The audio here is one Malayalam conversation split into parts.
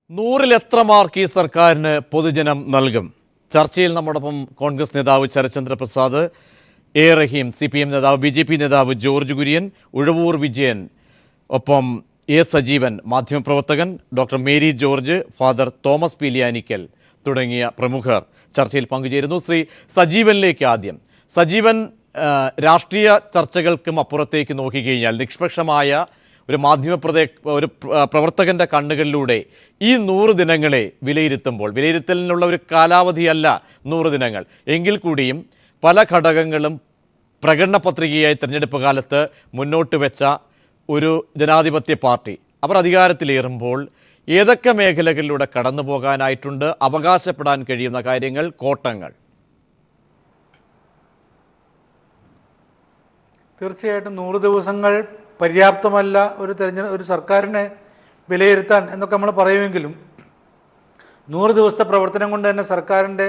100-ൽ മാർക്ക് ഈ സർക്കാരിന് പൊതുജനം നൽകും. ചർച്ചയിൽ നമ്മോടൊപ്പം കോൺഗ്രസ് നേതാവ് ശരത്ചന്ദ്ര പ്രസാദ്, എ റഹീം, CPM നേതാവ്, BJP നേതാവ് ജോർജ് കുര്യൻ, ഉഴവൂർ വിജയൻ, ഒപ്പം എ സജീവൻ, മാധ്യമപ്രവർത്തകൻ doctor Mary George, father Thomas Peeliyanickal തുടങ്ങിയ പ്രമുഖർ ചർച്ചയിൽ പങ്കുചേരുന്നു. ശ്രീ സജീവനിലേക്ക് ആദ്യം. സജീവൻ, രാഷ്ട്രീയ ചർച്ചകൾക്കും അപ്പുറത്തേക്ക് നോക്കിക്കഴിഞ്ഞാൽ നിഷ്പക്ഷമായ ഒരു പ്രവർത്തകൻ്റെ കണ്ണുകളിലൂടെ ഈ 100 ദിനങ്ങളെ വിലയിരുത്തലിനുള്ള ഒരു കാലാവധിയല്ല 100 ദിനങ്ങൾ എങ്കിൽ കൂടിയും പല ഘടകങ്ങളും പ്രകടന പത്രികയായി തിരഞ്ഞെടുപ്പ് കാലത്ത് മുന്നോട്ട് വെച്ച ഒരു ജനാധിപത്യ പാർട്ടി അവർ അധികാരത്തിലേറുമ്പോൾ ഏതൊക്കെ മേഖലകളിലൂടെ കടന്നു പോകാനായിട്ടുണ്ട്? അവകാശപ്പെടാൻ കഴിയുന്ന കാര്യങ്ങൾ, കോട്ടങ്ങൾ. തീർച്ചയായിട്ടും 100 ദിവസങ്ങൾ പര്യാപ്തമല്ല ഒരു സർക്കാരിനെ വിലയിരുത്താൻ എന്നൊക്കെ നമ്മൾ പറയുമെങ്കിലും 100 ദിവസത്തെ പ്രവർത്തനം കൊണ്ട് തന്നെ സർക്കാരിൻ്റെ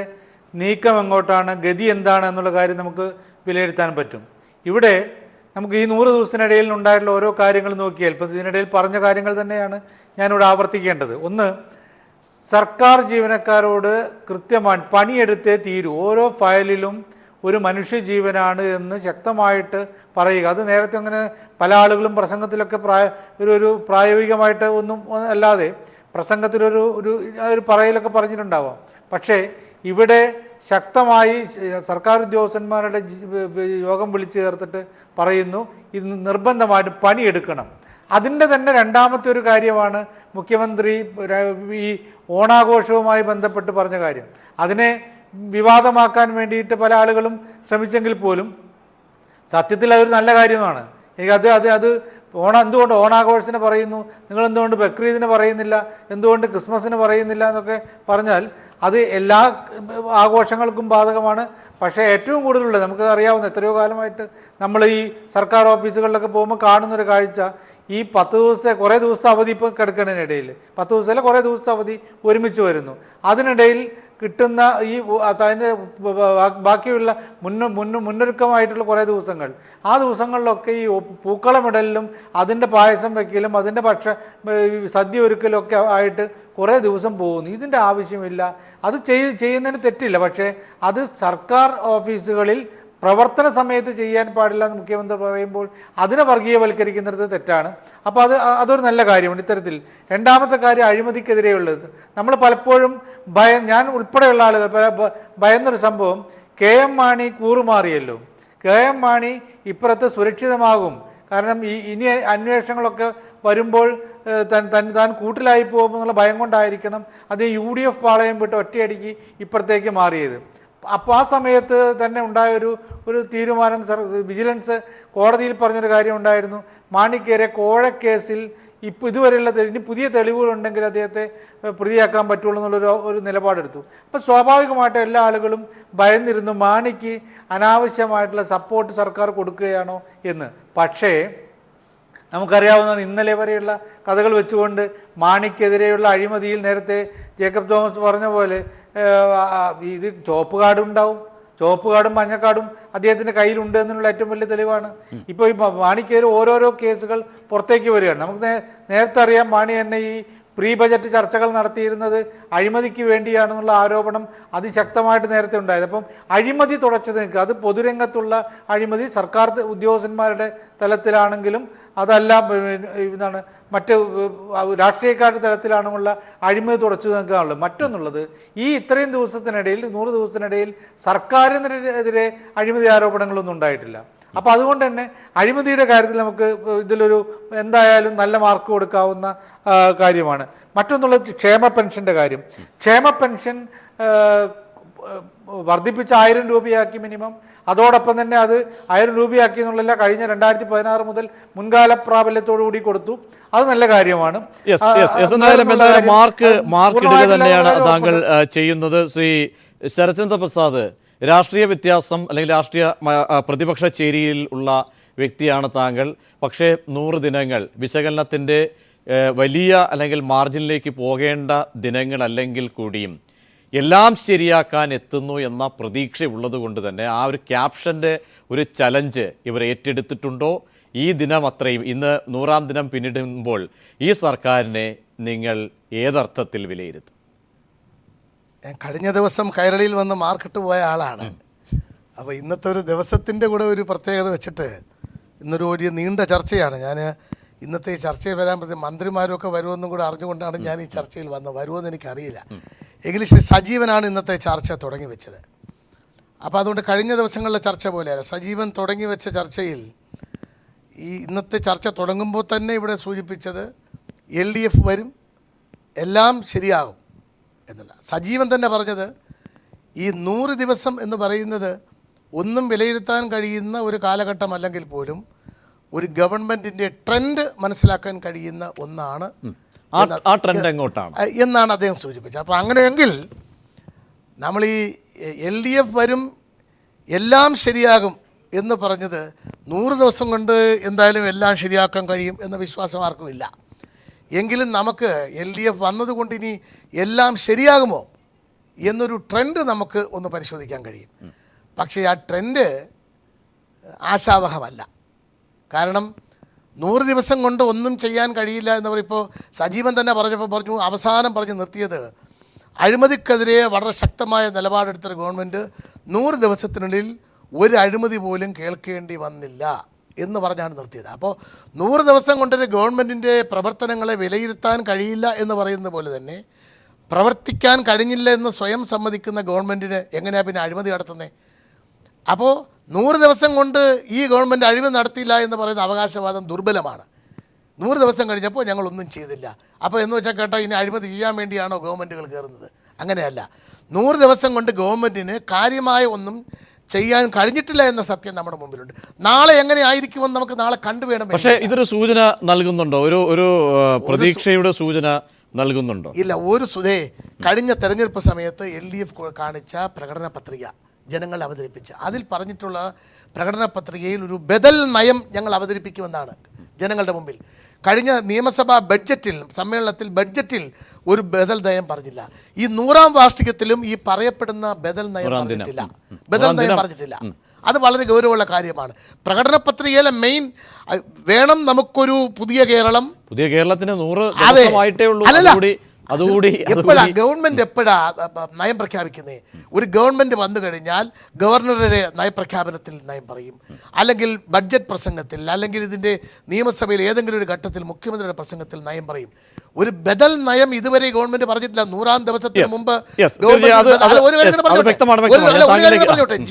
നീക്കം എങ്ങോട്ടാണ്, ഗതി എന്താണ് എന്നുള്ള കാര്യം നമുക്ക് വിലയിരുത്താൻ പറ്റും. ഇവിടെ നമുക്ക് ഈ 100 ദിവസത്തിനിടയിൽ ഉണ്ടായിട്ടുള്ള ഓരോ കാര്യങ്ങൾ നോക്കിയാൽ ഇപ്പോൾ ഇതിനിടയിൽ പറഞ്ഞ കാര്യങ്ങൾ തന്നെയാണ് ഞാനിവിടെ ആവർത്തിക്കേണ്ടത്. ഒന്ന്, സർക്കാർ ജീവനക്കാരോട് കൃത്യമായി പണിയെടുത്തേ തീരൂ, ഓരോ ഫയലിലും ഒരു മനുഷ്യജീവനാണ് എന്ന് ശക്തമായിട്ട് പറയുക. അത് നേരത്തെ അങ്ങനെ പല ആളുകളും പ്രസംഗത്തിലൊക്കെ ഒരു പ്രായോഗികമായിട്ട് ഒന്നും അല്ലാതെ പ്രസംഗത്തിലൊരു പറയലൊക്കെ പറഞ്ഞിട്ടുണ്ടാവാം. പക്ഷേ ഇവിടെ ശക്തമായി സർക്കാർ ഉദ്യോഗസ്ഥന്മാരുടെ യോഗം വിളിച്ചു ചേർത്തിട്ട് പറയുന്നു, ഇത് നിർബന്ധമായിട്ട് പണിയെടുക്കണം. അതിൻ്റെ തന്നെ രണ്ടാമത്തെ ഒരു കാര്യമാണ് മുഖ്യമന്ത്രി ഈ ഓണാഘോഷവുമായി ബന്ധപ്പെട്ട് പറഞ്ഞ കാര്യം. അതിനെ വിവാദമാക്കാൻ വേണ്ടിയിട്ട് പല ആളുകളും ശ്രമിച്ചെങ്കിൽ പോലും സത്യത്തിൽ അതൊരു നല്ല കാര്യമാണ്. അത് എന്തുകൊണ്ട് ഓണാഘോഷത്തിന് പറയുന്നു, നിങ്ങൾ എന്തുകൊണ്ട് ബക്രീദിന് പറയുന്നില്ല, എന്തുകൊണ്ട് ക്രിസ്മസിന് പറയുന്നില്ല എന്നൊക്കെ പറഞ്ഞാൽ അത് എല്ലാ ആഘോഷങ്ങൾക്കും ബാധകമാണ്. പക്ഷേ ഏറ്റവും കൂടുതലുള്ളത് നമുക്ക് അറിയാവുന്ന എത്രയോ കാലമായിട്ട് നമ്മൾ ഈ സർക്കാർ ഓഫീസുകളിലൊക്കെ പോകുമ്പോൾ കാണുന്നൊരു കാഴ്ച, ഈ 10 ദിവസത്തെ കുറേ ദിവസം അവധി ഇപ്പോൾ കിടക്കുന്നതിനിടയിൽ 10 ദിവസമല്ല കുറേ ദിവസത്തെ അവധി ഒരുമിച്ച് വരുന്നു. അതിനിടയിൽ കിട്ടുന്ന ഈ അതിൻ്റെ ബാക്കിയുള്ള മുന്നൊരുക്കമായിട്ടുള്ള കുറേ ദിവസങ്ങൾ, ആ ദിവസങ്ങളിലൊക്കെ ഈ പൂക്കളമിടലിലും അതിൻ്റെ പായസം വയ്ക്കലും അതിൻ്റെ സദ്യ ഒരുക്കലും ഒക്കെ ആയിട്ട് കുറേ ദിവസം പോകുന്നു. ഇതിൻ്റെ ആവശ്യമില്ല. അത് ചെയ്യുന്നതിന് തെറ്റില്ല. പക്ഷേ അത് സർക്കാർ ഓഫീസുകളിൽ പ്രവർത്തന സമയത്ത് ചെയ്യാൻ പാടില്ല എന്ന് മുഖ്യമന്ത്രി പറയുമ്പോൾ അതിനെ വർഗീയവൽക്കരിക്കുന്നത് തെറ്റാണ്. അപ്പോൾ അതൊരു നല്ല കാര്യമാണ് ഇത്തരത്തിൽ. രണ്ടാമത്തെ കാര്യം അഴിമതിക്കെതിരെയുള്ളത്. നമ്മൾ പലപ്പോഴും ഞാൻ ഉൾപ്പെടെയുള്ള ആളുകൾ ഭയന്നൊരു സംഭവം, KM മാണി കൂറുമാറിയല്ലോ. KM മാണി ഇപ്പുറത്ത് സുരക്ഷിതമാകും, കാരണം ഇനി അന്വേഷണങ്ങളൊക്കെ വരുമ്പോൾ താൻ കൂട്ടിലായി പോകുമെന്നുള്ള ഭയം കൊണ്ടായിരിക്കണം അത് UDF പാളയം വിട്ട് ഒറ്റയടിക്ക് ഇപ്പുറത്തേക്ക് മാറിയത്. അപ്പോൾ ആ സമയത്ത് തന്നെ ഉണ്ടായ ഒരു തീരുമാനം, വിജിലൻസ് കോടതിയിൽ പറഞ്ഞൊരു കാര്യം ഉണ്ടായിരുന്നു, മാണിക്കേരെ കോഴക്കേസിൽ ഇതുവരെയുള്ള ഇനി പുതിയ തെളിവുകളുണ്ടെങ്കിൽ അദ്ദേഹത്തെ പ്രതിയാക്കാൻ പറ്റുള്ളൂ എന്നുള്ളൊരു നിലപാടെടുത്തു. അപ്പോൾ സ്വാഭാവികമായിട്ടും എല്ലാ ആളുകളും ഭയന്നിരുന്നു മാണിക്ക് അനാവശ്യമായിട്ടുള്ള സപ്പോർട്ട് സർക്കാർ കൊടുക്കുകയാണോ എന്ന്. പക്ഷേ നമുക്കറിയാവുന്നതാണ്, ഇന്നലെ വരെയുള്ള കഥകൾ വെച്ചുകൊണ്ട് മാണിക്കെതിരെയുള്ള അഴിമതിയിൽ നേരത്തെ ജേക്കബ് തോമസ് പറഞ്ഞ പോലെ ഇത് ചുവപ്പ് കാർഡും ഉണ്ടാവും, ചുവപ്പ് കാർഡും മഞ്ഞക്കാർഡും അദ്ദേഹത്തിൻ്റെ കയ്യിലുണ്ട് എന്നുള്ള ഏറ്റവും വലിയ തെളിവാണ്. ഇപ്പോൾ ഈ മാണിക്കെതിരെ ഓരോരോ കേസുകൾ പുറത്തേക്ക് വരികയാണ്. നമുക്ക് നേരത്തെ അറിയാം, മാണി തന്നെ ഈ പ്രീ ബജറ്റ് ചർച്ചകൾ നടത്തിയിരുന്നത് അഴിമതിക്ക് വേണ്ടിയാണെന്നുള്ള ആരോപണം അതിശക്തമായിട്ട് നേരത്തെ ഉണ്ടായത്. അപ്പം അഴിമതി തുടച്ചത് നിൽക്കുക, അത് പൊതുരംഗത്തുള്ള അഴിമതി സർക്കാർ ഉദ്യോഗസ്ഥന്മാരുടെ തലത്തിലാണെങ്കിലും അതല്ല മറ്റ് രാഷ്ട്രീയക്കാരുടെ തലത്തിലാണെന്നുള്ള അഴിമതി തുടച്ചു നിൽക്കാനുള്ളത്. മറ്റൊന്നുള്ളത്, ഈ ഇത്രയും ദിവസത്തിനിടയിൽ 100 ദിവസത്തിനിടയിൽ സർക്കാരിനെതിരെ അഴിമതി ആരോപണങ്ങളൊന്നും ഉണ്ടായിട്ടില്ല. അപ്പോൾ അതുകൊണ്ട് തന്നെ അഴിമതിയുടെ കാര്യത്തിൽ നമുക്ക് ഇതിലൊരു എന്തായാലും നല്ല മാർക്ക് കൊടുക്കാവുന്ന കാര്യമാണ്. മറ്റൊന്നുള്ളത് ക്ഷേമ പെൻഷൻ്റെ കാര്യം. ക്ഷേമ പെൻഷൻ വർദ്ധിപ്പിച്ച 1000 രൂപയാക്കി മിനിമം. അതോടൊപ്പം തന്നെ അത് 1000 രൂപയാക്കി എന്നുള്ളതല്ല, കഴിഞ്ഞ 2016 മുതൽ മുൻകാല പ്രാബല്യത്തോടുകൂടി കൊടുത്തു. അത് നല്ല കാര്യമാണ്. മാർക്ക് ഇടുക തന്നെയാണ് താങ്കൾ ചെയ്യുന്നത്. ശ്രീ ശരത്ചന്ദ്ര പ്രസാദ്, രാഷ്ട്രീയ വ്യത്യാസം അല്ലെങ്കിൽ രാഷ്ട്രീയ പ്രതിപക്ഷ ചേരിയിൽ ഉള്ള വ്യക്തിയാണ് താങ്കൾ. പക്ഷേ 100 ദിനങ്ങൾ വിശകലനത്തിൻ്റെ വലിയ അല്ലെങ്കിൽ മാർജിനിലേക്ക് പോകേണ്ട ദിനങ്ങളല്ലെങ്കിൽ കൂടിയും എല്ലാം ശരിയാക്കാൻ എത്തുന്നു എന്ന പ്രതീക്ഷ ഉള്ളത് കൊണ്ട് തന്നെ ആ ഒരു ക്യാപ്ഷൻ്റെ ഒരു ചലഞ്ച് ഇവർ ഏറ്റെടുത്തിട്ടുണ്ടോ? ഈ ദിനം അത്രയും ഇന്ന് 100-ാം ദിനം പിന്നിടുമ്പോൾ ഈ സർക്കാരിനെ നിങ്ങൾ ഏതർത്ഥത്തിൽ വിലയിരുത്തും? ഞാൻ കഴിഞ്ഞ ദിവസം കൈരളിയിൽ വന്ന് മാർക്കിട്ട് പോയ ആളാണ്. അപ്പോൾ ഇന്നത്തെ ഒരു ദിവസത്തിൻ്റെ കൂടെ ഒരു പ്രത്യേകത വെച്ചിട്ട് ഇന്നൊരു വലിയ നീണ്ട ചർച്ചയാണ്. ഞാൻ ഇന്നത്തെ ഈ ചർച്ചയിൽ വരാൻ പറ്റും മന്ത്രിമാരൊക്കെ വരുമെന്നും കൂടെ അറിഞ്ഞുകൊണ്ടാണ് ഞാൻ ഈ ചർച്ചയിൽ വന്നത്. വരുമെന്ന് എനിക്കറിയില്ല. എങ്കിലും ശ്രീ സജീവനാണ് ഇന്നത്തെ ചർച്ച തുടങ്ങി വെച്ചത്. അപ്പോൾ അതുകൊണ്ട് കഴിഞ്ഞ ദിവസങ്ങളിലെ ചർച്ച പോലെയല്ല, സജീവൻ തുടങ്ങി വെച്ച ചർച്ചയിൽ ഈ ഇന്നത്തെ ചർച്ച തുടങ്ങുമ്പോൾ തന്നെ ഇവിടെ സൂചിപ്പിച്ചത് LDF വരും, എല്ലാം ശരിയാകും എന്നല്ല. സജീവൻ തന്നെ പറഞ്ഞത് ഈ 100 ദിവസം എന്ന് പറയുന്നത് ഒന്നും വിലയിരുത്താൻ കഴിയുന്ന ഒരു കാലഘട്ടം അല്ലെങ്കിൽ പോലും ഒരു ഗവൺമെൻറ്റിൻ്റെ ട്രെൻഡ് മനസ്സിലാക്കാൻ കഴിയുന്ന ഒന്നാണ് ആ ട്രെൻഡ് എങ്ങോട്ടാണ് എന്നാണ് അദ്ദേഹം സൂചിപ്പിച്ചത്. അപ്പോൾ അങ്ങനെയെങ്കിൽ നമ്മൾ ഈ LDF വരും, എല്ലാം ശരിയാകും എന്ന് പറഞ്ഞത് 100 ദിവസം കൊണ്ട് എന്തായാലും എല്ലാം ശരിയാക്കാൻ കഴിയും എന്ന വിശ്വാസം ആർക്കും ഇല്ല. എങ്കിലും നമുക്ക് LDF വന്നതുകൊണ്ട് ഇനി എല്ലാം ശരിയാകുമോ എന്നൊരു ട്രെൻഡ് നമുക്ക് ഒന്ന് പരിശോധിക്കാൻ കഴിയും. പക്ഷേ ആ ട്രെൻഡ് ആശാവഹമല്ല. കാരണം 100 ദിവസം കൊണ്ട് ഒന്നും ചെയ്യാൻ കഴിയില്ല എന്ന് പറയുമ്പോൾ സജീവൻ തന്നെ പറഞ്ഞു അവസാനം പറഞ്ഞ് നിർത്തിയത് അഴിമതിക്കെതിരെ വളരെ ശക്തമായ നിലപാടെടുത്തൊരു ഗവൺമെൻറ് 100 ദിവസത്തിനുള്ളിൽ ഒരു അഴിമതി പോലും കേൾക്കേണ്ടി വന്നില്ല എന്ന് പറഞ്ഞാണ് നിർത്തിയത്. അപ്പോൾ 100 ദിവസം കൊണ്ടൊരു ഗവൺമെൻറ്റിൻ്റെ പ്രവർത്തനങ്ങളെ വിലയിരുത്താൻ കഴിയില്ല എന്ന് പറയുന്നത് പോലെ തന്നെ പ്രവർത്തിക്കാൻ കഴിഞ്ഞില്ല എന്ന് സ്വയം സമ്മതിക്കുന്ന ഗവൺമെൻറ്റിന് എങ്ങനെയാണ് പിന്നെ അഴിമതി നടത്തുന്നത്? അപ്പോൾ 100 ദിവസം കൊണ്ട് ഈ ഗവൺമെൻറ് അഴിമതി നടത്തിയില്ല എന്ന് പറയുന്ന അവകാശവാദം ദുർബലമാണ്. 100 ദിവസം കഴിഞ്ഞപ്പോൾ ഞങ്ങളൊന്നും ചെയ്തില്ല. അപ്പോൾ എന്ന് വെച്ചാൽ കേട്ടോ ഇനി അഴിമതി ചെയ്യാൻ വേണ്ടിയാണോ ഗവൺമെൻറ്റുകൾ കയറുന്നത്? അങ്ങനെയല്ല. 100 ദിവസം കൊണ്ട് ഗവൺമെൻറ്റിന് കാര്യമായ ഒന്നും ചെയ്യാൻ കഴിഞ്ഞിട്ടില്ല എന്ന സത്യം നമ്മുടെ മുമ്പിലുണ്ട്. നാളെ എങ്ങനെ ആയിരിക്കുമെന്ന് നമുക്ക് നാളെ കണ്ടുവേണം. പക്ഷേ ഇതൊരു സൂചന നൽകുന്നുണ്ടോ? ഒരു പ്രതീക്ഷയുടെ സൂചന നൽകുന്നുണ്ടോ? ഇല്ല. കഴിഞ്ഞ തെരഞ്ഞെടുപ്പ് സമയത്ത് LDF കാണിച്ച പ്രകടന പത്രിക ജനങ്ങൾ അവതരിപ്പിച്ച അതിൽ പറഞ്ഞിട്ടുള്ള പ്രകടന പത്രികയിൽ ഒരു ബദൽ നയം ഞങ്ങൾ അവതരിപ്പിക്കുമെന്നാണ് ജനങ്ങളുടെ മുമ്പിൽ. കഴിഞ്ഞ നിയമസഭാ സമ്മേളനത്തിൽ ബഡ്ജറ്റിൽ ഒരു ബദൽ നയം പറഞ്ഞില്ല. ഈ 100-ാം വാർഷികത്തിലും ഈ പറയപ്പെടുന്ന ബദൽ നയം പറഞ്ഞിട്ടില്ല. അത് വളരെ ഗൗരവമുള്ള കാര്യമാണ്. പ്രകടന പത്രികയിലെ മെയിൻ വേണം നമുക്കൊരു പുതിയ കേരളത്തിന് 100 ദിവസമായിട്ടേ ഉള്ളൂ. ഗവൺമെന്റ് എപ്പോഴാ നയം പ്രഖ്യാപിക്കുന്നത്? ഒരു ഗവൺമെന്റ് വന്നു കഴിഞ്ഞാൽ ഗവർണറുടെ നയപ്രഖ്യാപനത്തിൽ നയം പറയും, അല്ലെങ്കിൽ ബഡ്ജറ്റ് പ്രസംഗത്തിൽ, അല്ലെങ്കിൽ ഇതിന്റെ നിയമസഭയിൽ ഏതെങ്കിലും ഒരു ഘട്ടത്തിൽ മുഖ്യമന്ത്രിയുടെ പ്രസംഗത്തിൽ നയം പറയും. ഒരു ബദൽ നയം ഇതുവരെ ഗവൺമെന്റ് പറഞ്ഞിട്ടില്ല. 100-ാം ദിവസത്തിന് മുമ്പ്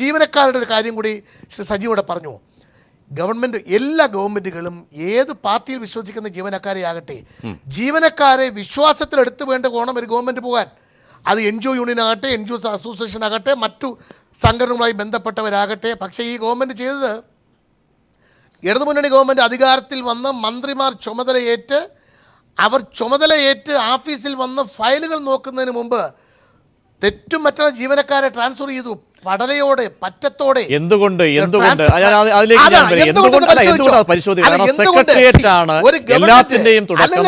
ജീവനക്കാരുടെ ഒരു കാര്യം കൂടി സജീവോടെ പറഞ്ഞു. എല്ലാ ഗവൺമെൻറ്റുകളും ഏത് പാർട്ടിയിൽ വിശ്വസിക്കുന്ന ജീവനക്കാരെ ജീവനക്കാരെ വിശ്വാസത്തിലെടുത്ത് വേണ്ട കോണം ഒരു ഗവൺമെൻറ് പോകാൻ. അത് NGO യൂണിയൻ ആകട്ടെ, NGO അസോസിയേഷൻ ആകട്ടെ, മറ്റു സംഘടനകളുമായി ബന്ധപ്പെട്ടവരാകട്ടെ. പക്ഷേ ഈ ഗവൺമെൻറ് ചെയ്തത്, ഇടതുമുന്നണി ഗവൺമെൻറ് അധികാരത്തിൽ വന്ന് മന്ത്രിമാർ ചുമതലയേറ്റ് ആഫീസിൽ വന്ന് ഫയലുകൾ നോക്കുന്നതിന് മുമ്പ് തെറ്റും മറ്റുള്ള ജീവനക്കാരെ ട്രാൻസ്ഫർ ചെയ്തു. പടലയോടെ, പറ്റത്തോടെ. എന്തുകൊണ്ട് സെക്രട്ടേറിയറ്റ് ആണ് എല്ലാത്തിന്റെയും തുടക്കം.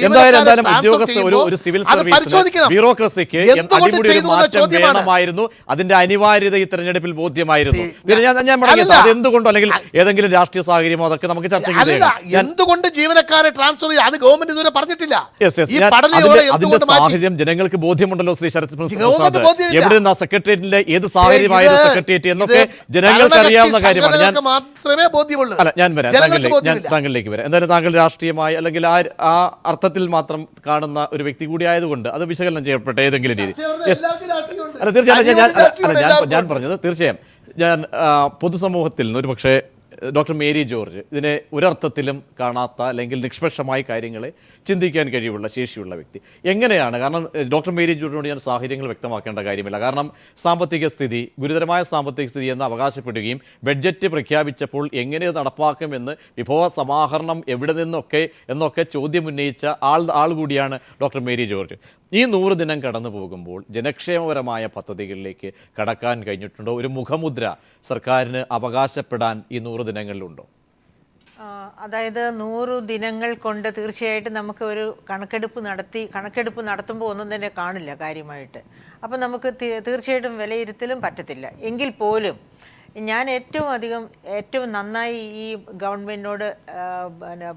എന്തായാലും ഉദ്യോഗസ്ഥ ഒരു സിവിൽ സർവീസ് ബ്യൂറോക്രസിക്ക് അടിമുടി ഒരു മാറ്റം വേണമായിരുന്നു. അതിന്റെ അനിവാര്യത ഈ തെരഞ്ഞെടുപ്പിൽ ബോധ്യമായിരുന്നു. ഞാൻ പറഞ്ഞത് അതെന്തുകൊണ്ടോ അല്ലെങ്കിൽ ഏതെങ്കിലും രാഷ്ട്രീയ സാഹചര്യമോ അതൊക്കെ നമുക്ക് ചർച്ച ചെയ്യാം. എന്തുകൊണ്ട് ജീവനക്കാരെ ട്രാൻസ്ഫർ ചെയ്യും? അത് ഗവൺമെന്റ് ഇതുവരെ പറഞ്ഞിട്ടില്ല. അതിന്റെ സാഹചര്യം ജനങ്ങൾക്ക് ബോധ്യമുണ്ടല്ലോ. ശ്രീ ശരത് പ്രസാദ്, എവിടെ നിന്നാ സെക്രട്ടേറിയറ്റിലെ ഏത് സാഹചര്യമായിരുന്നു സെക്രട്ടേറിയറ്റ് എന്നൊക്കെ ജനങ്ങൾക്ക് അറിയാവുന്ന കാര്യമാണ്. ഞാൻ താങ്കളിലേക്ക് വരാം. എന്തായാലും താങ്കൾ രാഷ്ട്രീയമായി അല്ലെങ്കിൽ ആ അർത്ഥത്തിൽ മാത്രം കാണുന്ന ഒരു വ്യക്തി കൂടി ആയതുകൊണ്ട് അത് വിശകലനം ചെയ്യപ്പെട്ട ഏതെങ്കിലും രീതി. തീർച്ചയായും ഞാൻ പറഞ്ഞത് ഞാൻ പൊതുസമൂഹത്തിൽ നിന്ന് ഒരു പക്ഷേ ഡോക്ടർ മേരി ജോർജ് ഇതിനെ ഒരർത്ഥത്തിലും കാണാത്ത അല്ലെങ്കിൽ നിഷ്പക്ഷമായ കാര്യങ്ങളെ ചിന്തിക്കാൻ കഴിവുള്ള ശേഷിയുള്ള വ്യക്തി എങ്ങനെയാണ്? കാരണം ഡോക്ടർ മേരി ജോർജിനോട് ഞാൻ സാഹചര്യങ്ങൾ വ്യക്തമാക്കേണ്ട കാര്യമില്ല. കാരണം ഗുരുതരമായ സാമ്പത്തിക സ്ഥിതി എന്ന് അവകാശപ്പെടുകയും ബഡ്ജറ്റ് പ്രഖ്യാപിച്ചപ്പോൾ എങ്ങനെ നടപ്പാക്കുമെന്ന് വിഭവ സമാഹരണം എവിടെ എന്നൊക്കെ ചോദ്യം ഉന്നയിച്ച ആൾ കൂടിയാണ് ഡോക്ടർ മേരി ജോർജ്. ഈ 100 ദിനം കടന്നു പോകുമ്പോൾ ജനക്ഷേമപരമായ പദ്ധതികളിലേക്ക് കടക്കാൻ കഴിഞ്ഞിട്ടുണ്ടോ? ഒരു മുഖമുദ്ര സർക്കാരിന് അവകാശപ്പെടാൻ ഈ 100 ദിനങ്ങളിലുണ്ടോ? അതായത് 100 ദിനങ്ങൾ കൊണ്ട് തീർച്ചയായിട്ടും നമുക്ക് ഒരു കണക്കെടുപ്പ് നടത്തുമ്പോൾ ഒന്നും തന്നെ കാണില്ല കാര്യമായിട്ട്. അപ്പം നമുക്ക് തീർച്ചയായിട്ടും വിലയിരുത്തലും പറ്റത്തില്ല. എങ്കിൽ പോലും ഞാൻ ഏറ്റവും നന്നായി ഈ ഗവൺമെൻറ്റിനോട്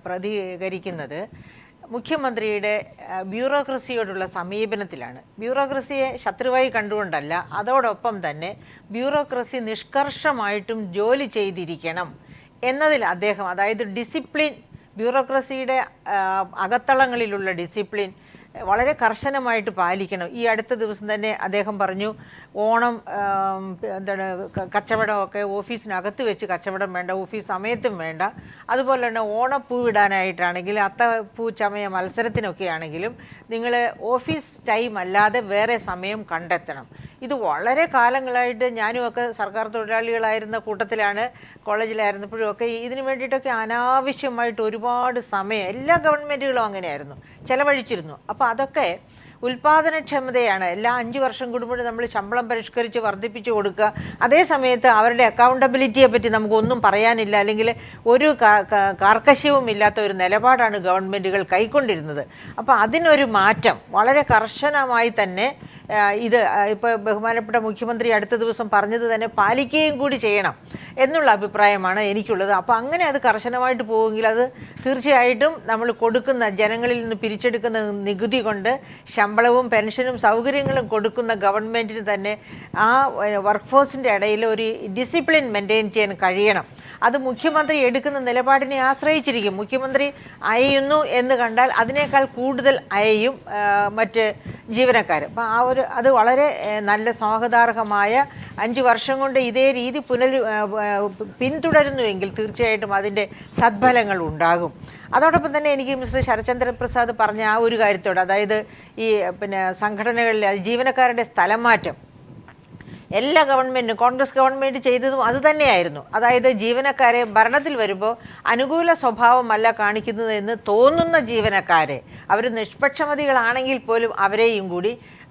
പ്രതികരിക്കുന്നത് മുഖ്യമന്ത്രിയുടെ ബ്യൂറോക്രസിയോടുള്ള സമീപനത്തിലാണ്. ബ്യൂറോക്രസിയെ ശത്രുവായി കണ്ടുകൊണ്ടല്ല, അതോടൊപ്പം തന്നെ ബ്യൂറോക്രസി നിഷ്കർഷമായിട്ടും ജോലി ചെയ്തിരിക്കണം എന്നതിൽ അദ്ദേഹം, അതായത് ഡിസിപ്ലിൻ, ബ്യൂറോക്രസിയുടെ അകത്തളങ്ങളിലുള്ള ഡിസിപ്ലിൻ വളരെ കർശനമായിട്ട് പാലിക്കണം. ഈ അടുത്ത ദിവസം തന്നെ അദ്ദേഹം പറഞ്ഞു, ഓണം കച്ചവടമൊക്കെ ഓഫീസിനകത്ത് വെച്ച് കച്ചവടം വേണ്ട, ഓഫീസ് സമയത്തും വേണ്ട. അതുപോലെ തന്നെ ഓണപ്പൂ ഇടാനായിട്ടാണെങ്കിൽ, അത്തപ്പൂ ചമയ മത്സരത്തിനൊക്കെ ആണെങ്കിലും നിങ്ങൾ ഓഫീസ് ടൈം അല്ലാതെ വേറെ സമയം കണ്ടെത്തണം. ഇത് വളരെ കാലങ്ങളായിട്ട് ഞാനുമൊക്കെ സർക്കാർ തൊഴിലാളികളായിരുന്ന കൂട്ടത്തിലാണ്, കോളേജിലായിരുന്നപ്പോഴും ഒക്കെ ഇതിന് വേണ്ടിയിട്ടൊക്കെ അനാവശ്യമായിട്ട് ഒരുപാട് സമയം എല്ലാ ഗവൺമെൻറ്റുകളും അങ്ങനെയായിരുന്നു, ചെലവഴിച്ചിരുന്നു. അപ്പോൾ അതൊക്കെ ഉൽപാദനക്ഷമതയാണ്. എല്ലാ 5 വർഷം കൂടുമ്പോഴും നമ്മൾ ശമ്പളം പരിഷ്കരിച്ച് വർദ്ധിപ്പിച്ചു കൊടുക്കുക. അതേ സമയത്ത് അവരുടെ അക്കൗണ്ടബിലിറ്റിയെ പറ്റി നമുക്കൊന്നും പറയാനില്ല, അല്ലെങ്കിൽ ഒരു കാർക്കശ്യവും ഇല്ലാത്ത ഒരു നിലപാടാണ് ഗവൺമെൻറ്റുകൾ കൈക്കൊണ്ടിരുന്നത്. അപ്പോൾ അതിനൊരു മാറ്റം വളരെ കർശനമായി തന്നെ ഇത് ഇപ്പോൾ ബഹുമാനപ്പെട്ട മുഖ്യമന്ത്രി അടുത്ത ദിവസം പറഞ്ഞത് തന്നെ പാലിക്കുകയും കൂടി ചെയ്യണം എന്നുള്ള അഭിപ്രായമാണ് എനിക്കുള്ളത്. അപ്പോൾ അങ്ങനെ അത് കർശനമായിട്ട് പോവുമെങ്കിൽ അത് തീർച്ചയായിട്ടും നമ്മൾ കൊടുക്കുന്ന, ജനങ്ങളിൽ നിന്ന് പിരിച്ചെടുക്കുന്ന നികുതി കൊണ്ട് ശമ്പളവും പെൻഷനും സൗകര്യങ്ങളും കൊടുക്കുന്ന ഗവൺമെൻറ്റിന് തന്നെ ആ വർക്ക് ഫോഴ്സിൻ്റെ ഇടയിൽ ഒരു ഡിസിപ്ലിൻ മെയിൻറ്റെയിൻ ചെയ്യാൻ കഴിയണം. അത് മുഖ്യമന്ത്രി എടുക്കുന്ന നിലപാടിനെ ആശ്രയിച്ചിരിക്കും. മുഖ്യമന്ത്രി അയയുന്നു എന്ന് കണ്ടാൽ അതിനേക്കാൾ കൂടുതൽ അയയും മറ്റ് ജീവനക്കാർ. അപ്പം അത് വളരെ നല്ല സ്വാഗതാർഹമായ 5 വർഷം കൊണ്ട് ഇതേ രീതി പിന്തുടരുന്നുവെങ്കിൽ തീർച്ചയായിട്ടും അതിൻ്റെ സദ്ഫലങ്ങൾ ഉണ്ടാകും. അതോടൊപ്പം തന്നെ എനിക്ക് മിസ്റ്റർ ശരത്ചന്ദ്ര പ്രസാദ് പറഞ്ഞ ആ ഒരു കാര്യത്തോട്, അതായത് ഈ സംഘടനകളിലെ ജീവനക്കാരുടെ സ്ഥലം മാറ്റം എല്ലാ ഗവൺമെൻറ്റും, കോൺഗ്രസ് ഗവൺമെൻറ് ചെയ്തതും അത് തന്നെയായിരുന്നു. അതായത് ജീവനക്കാരെ ഭരണത്തിൽ വരുമ്പോൾ അനുകൂല സ്വഭാവമല്ല കാണിക്കുന്നത് എന്ന് തോന്നുന്ന ജീവനക്കാരെ, അവർ നിഷ്പക്ഷമതികളാണെങ്കിൽ പോലും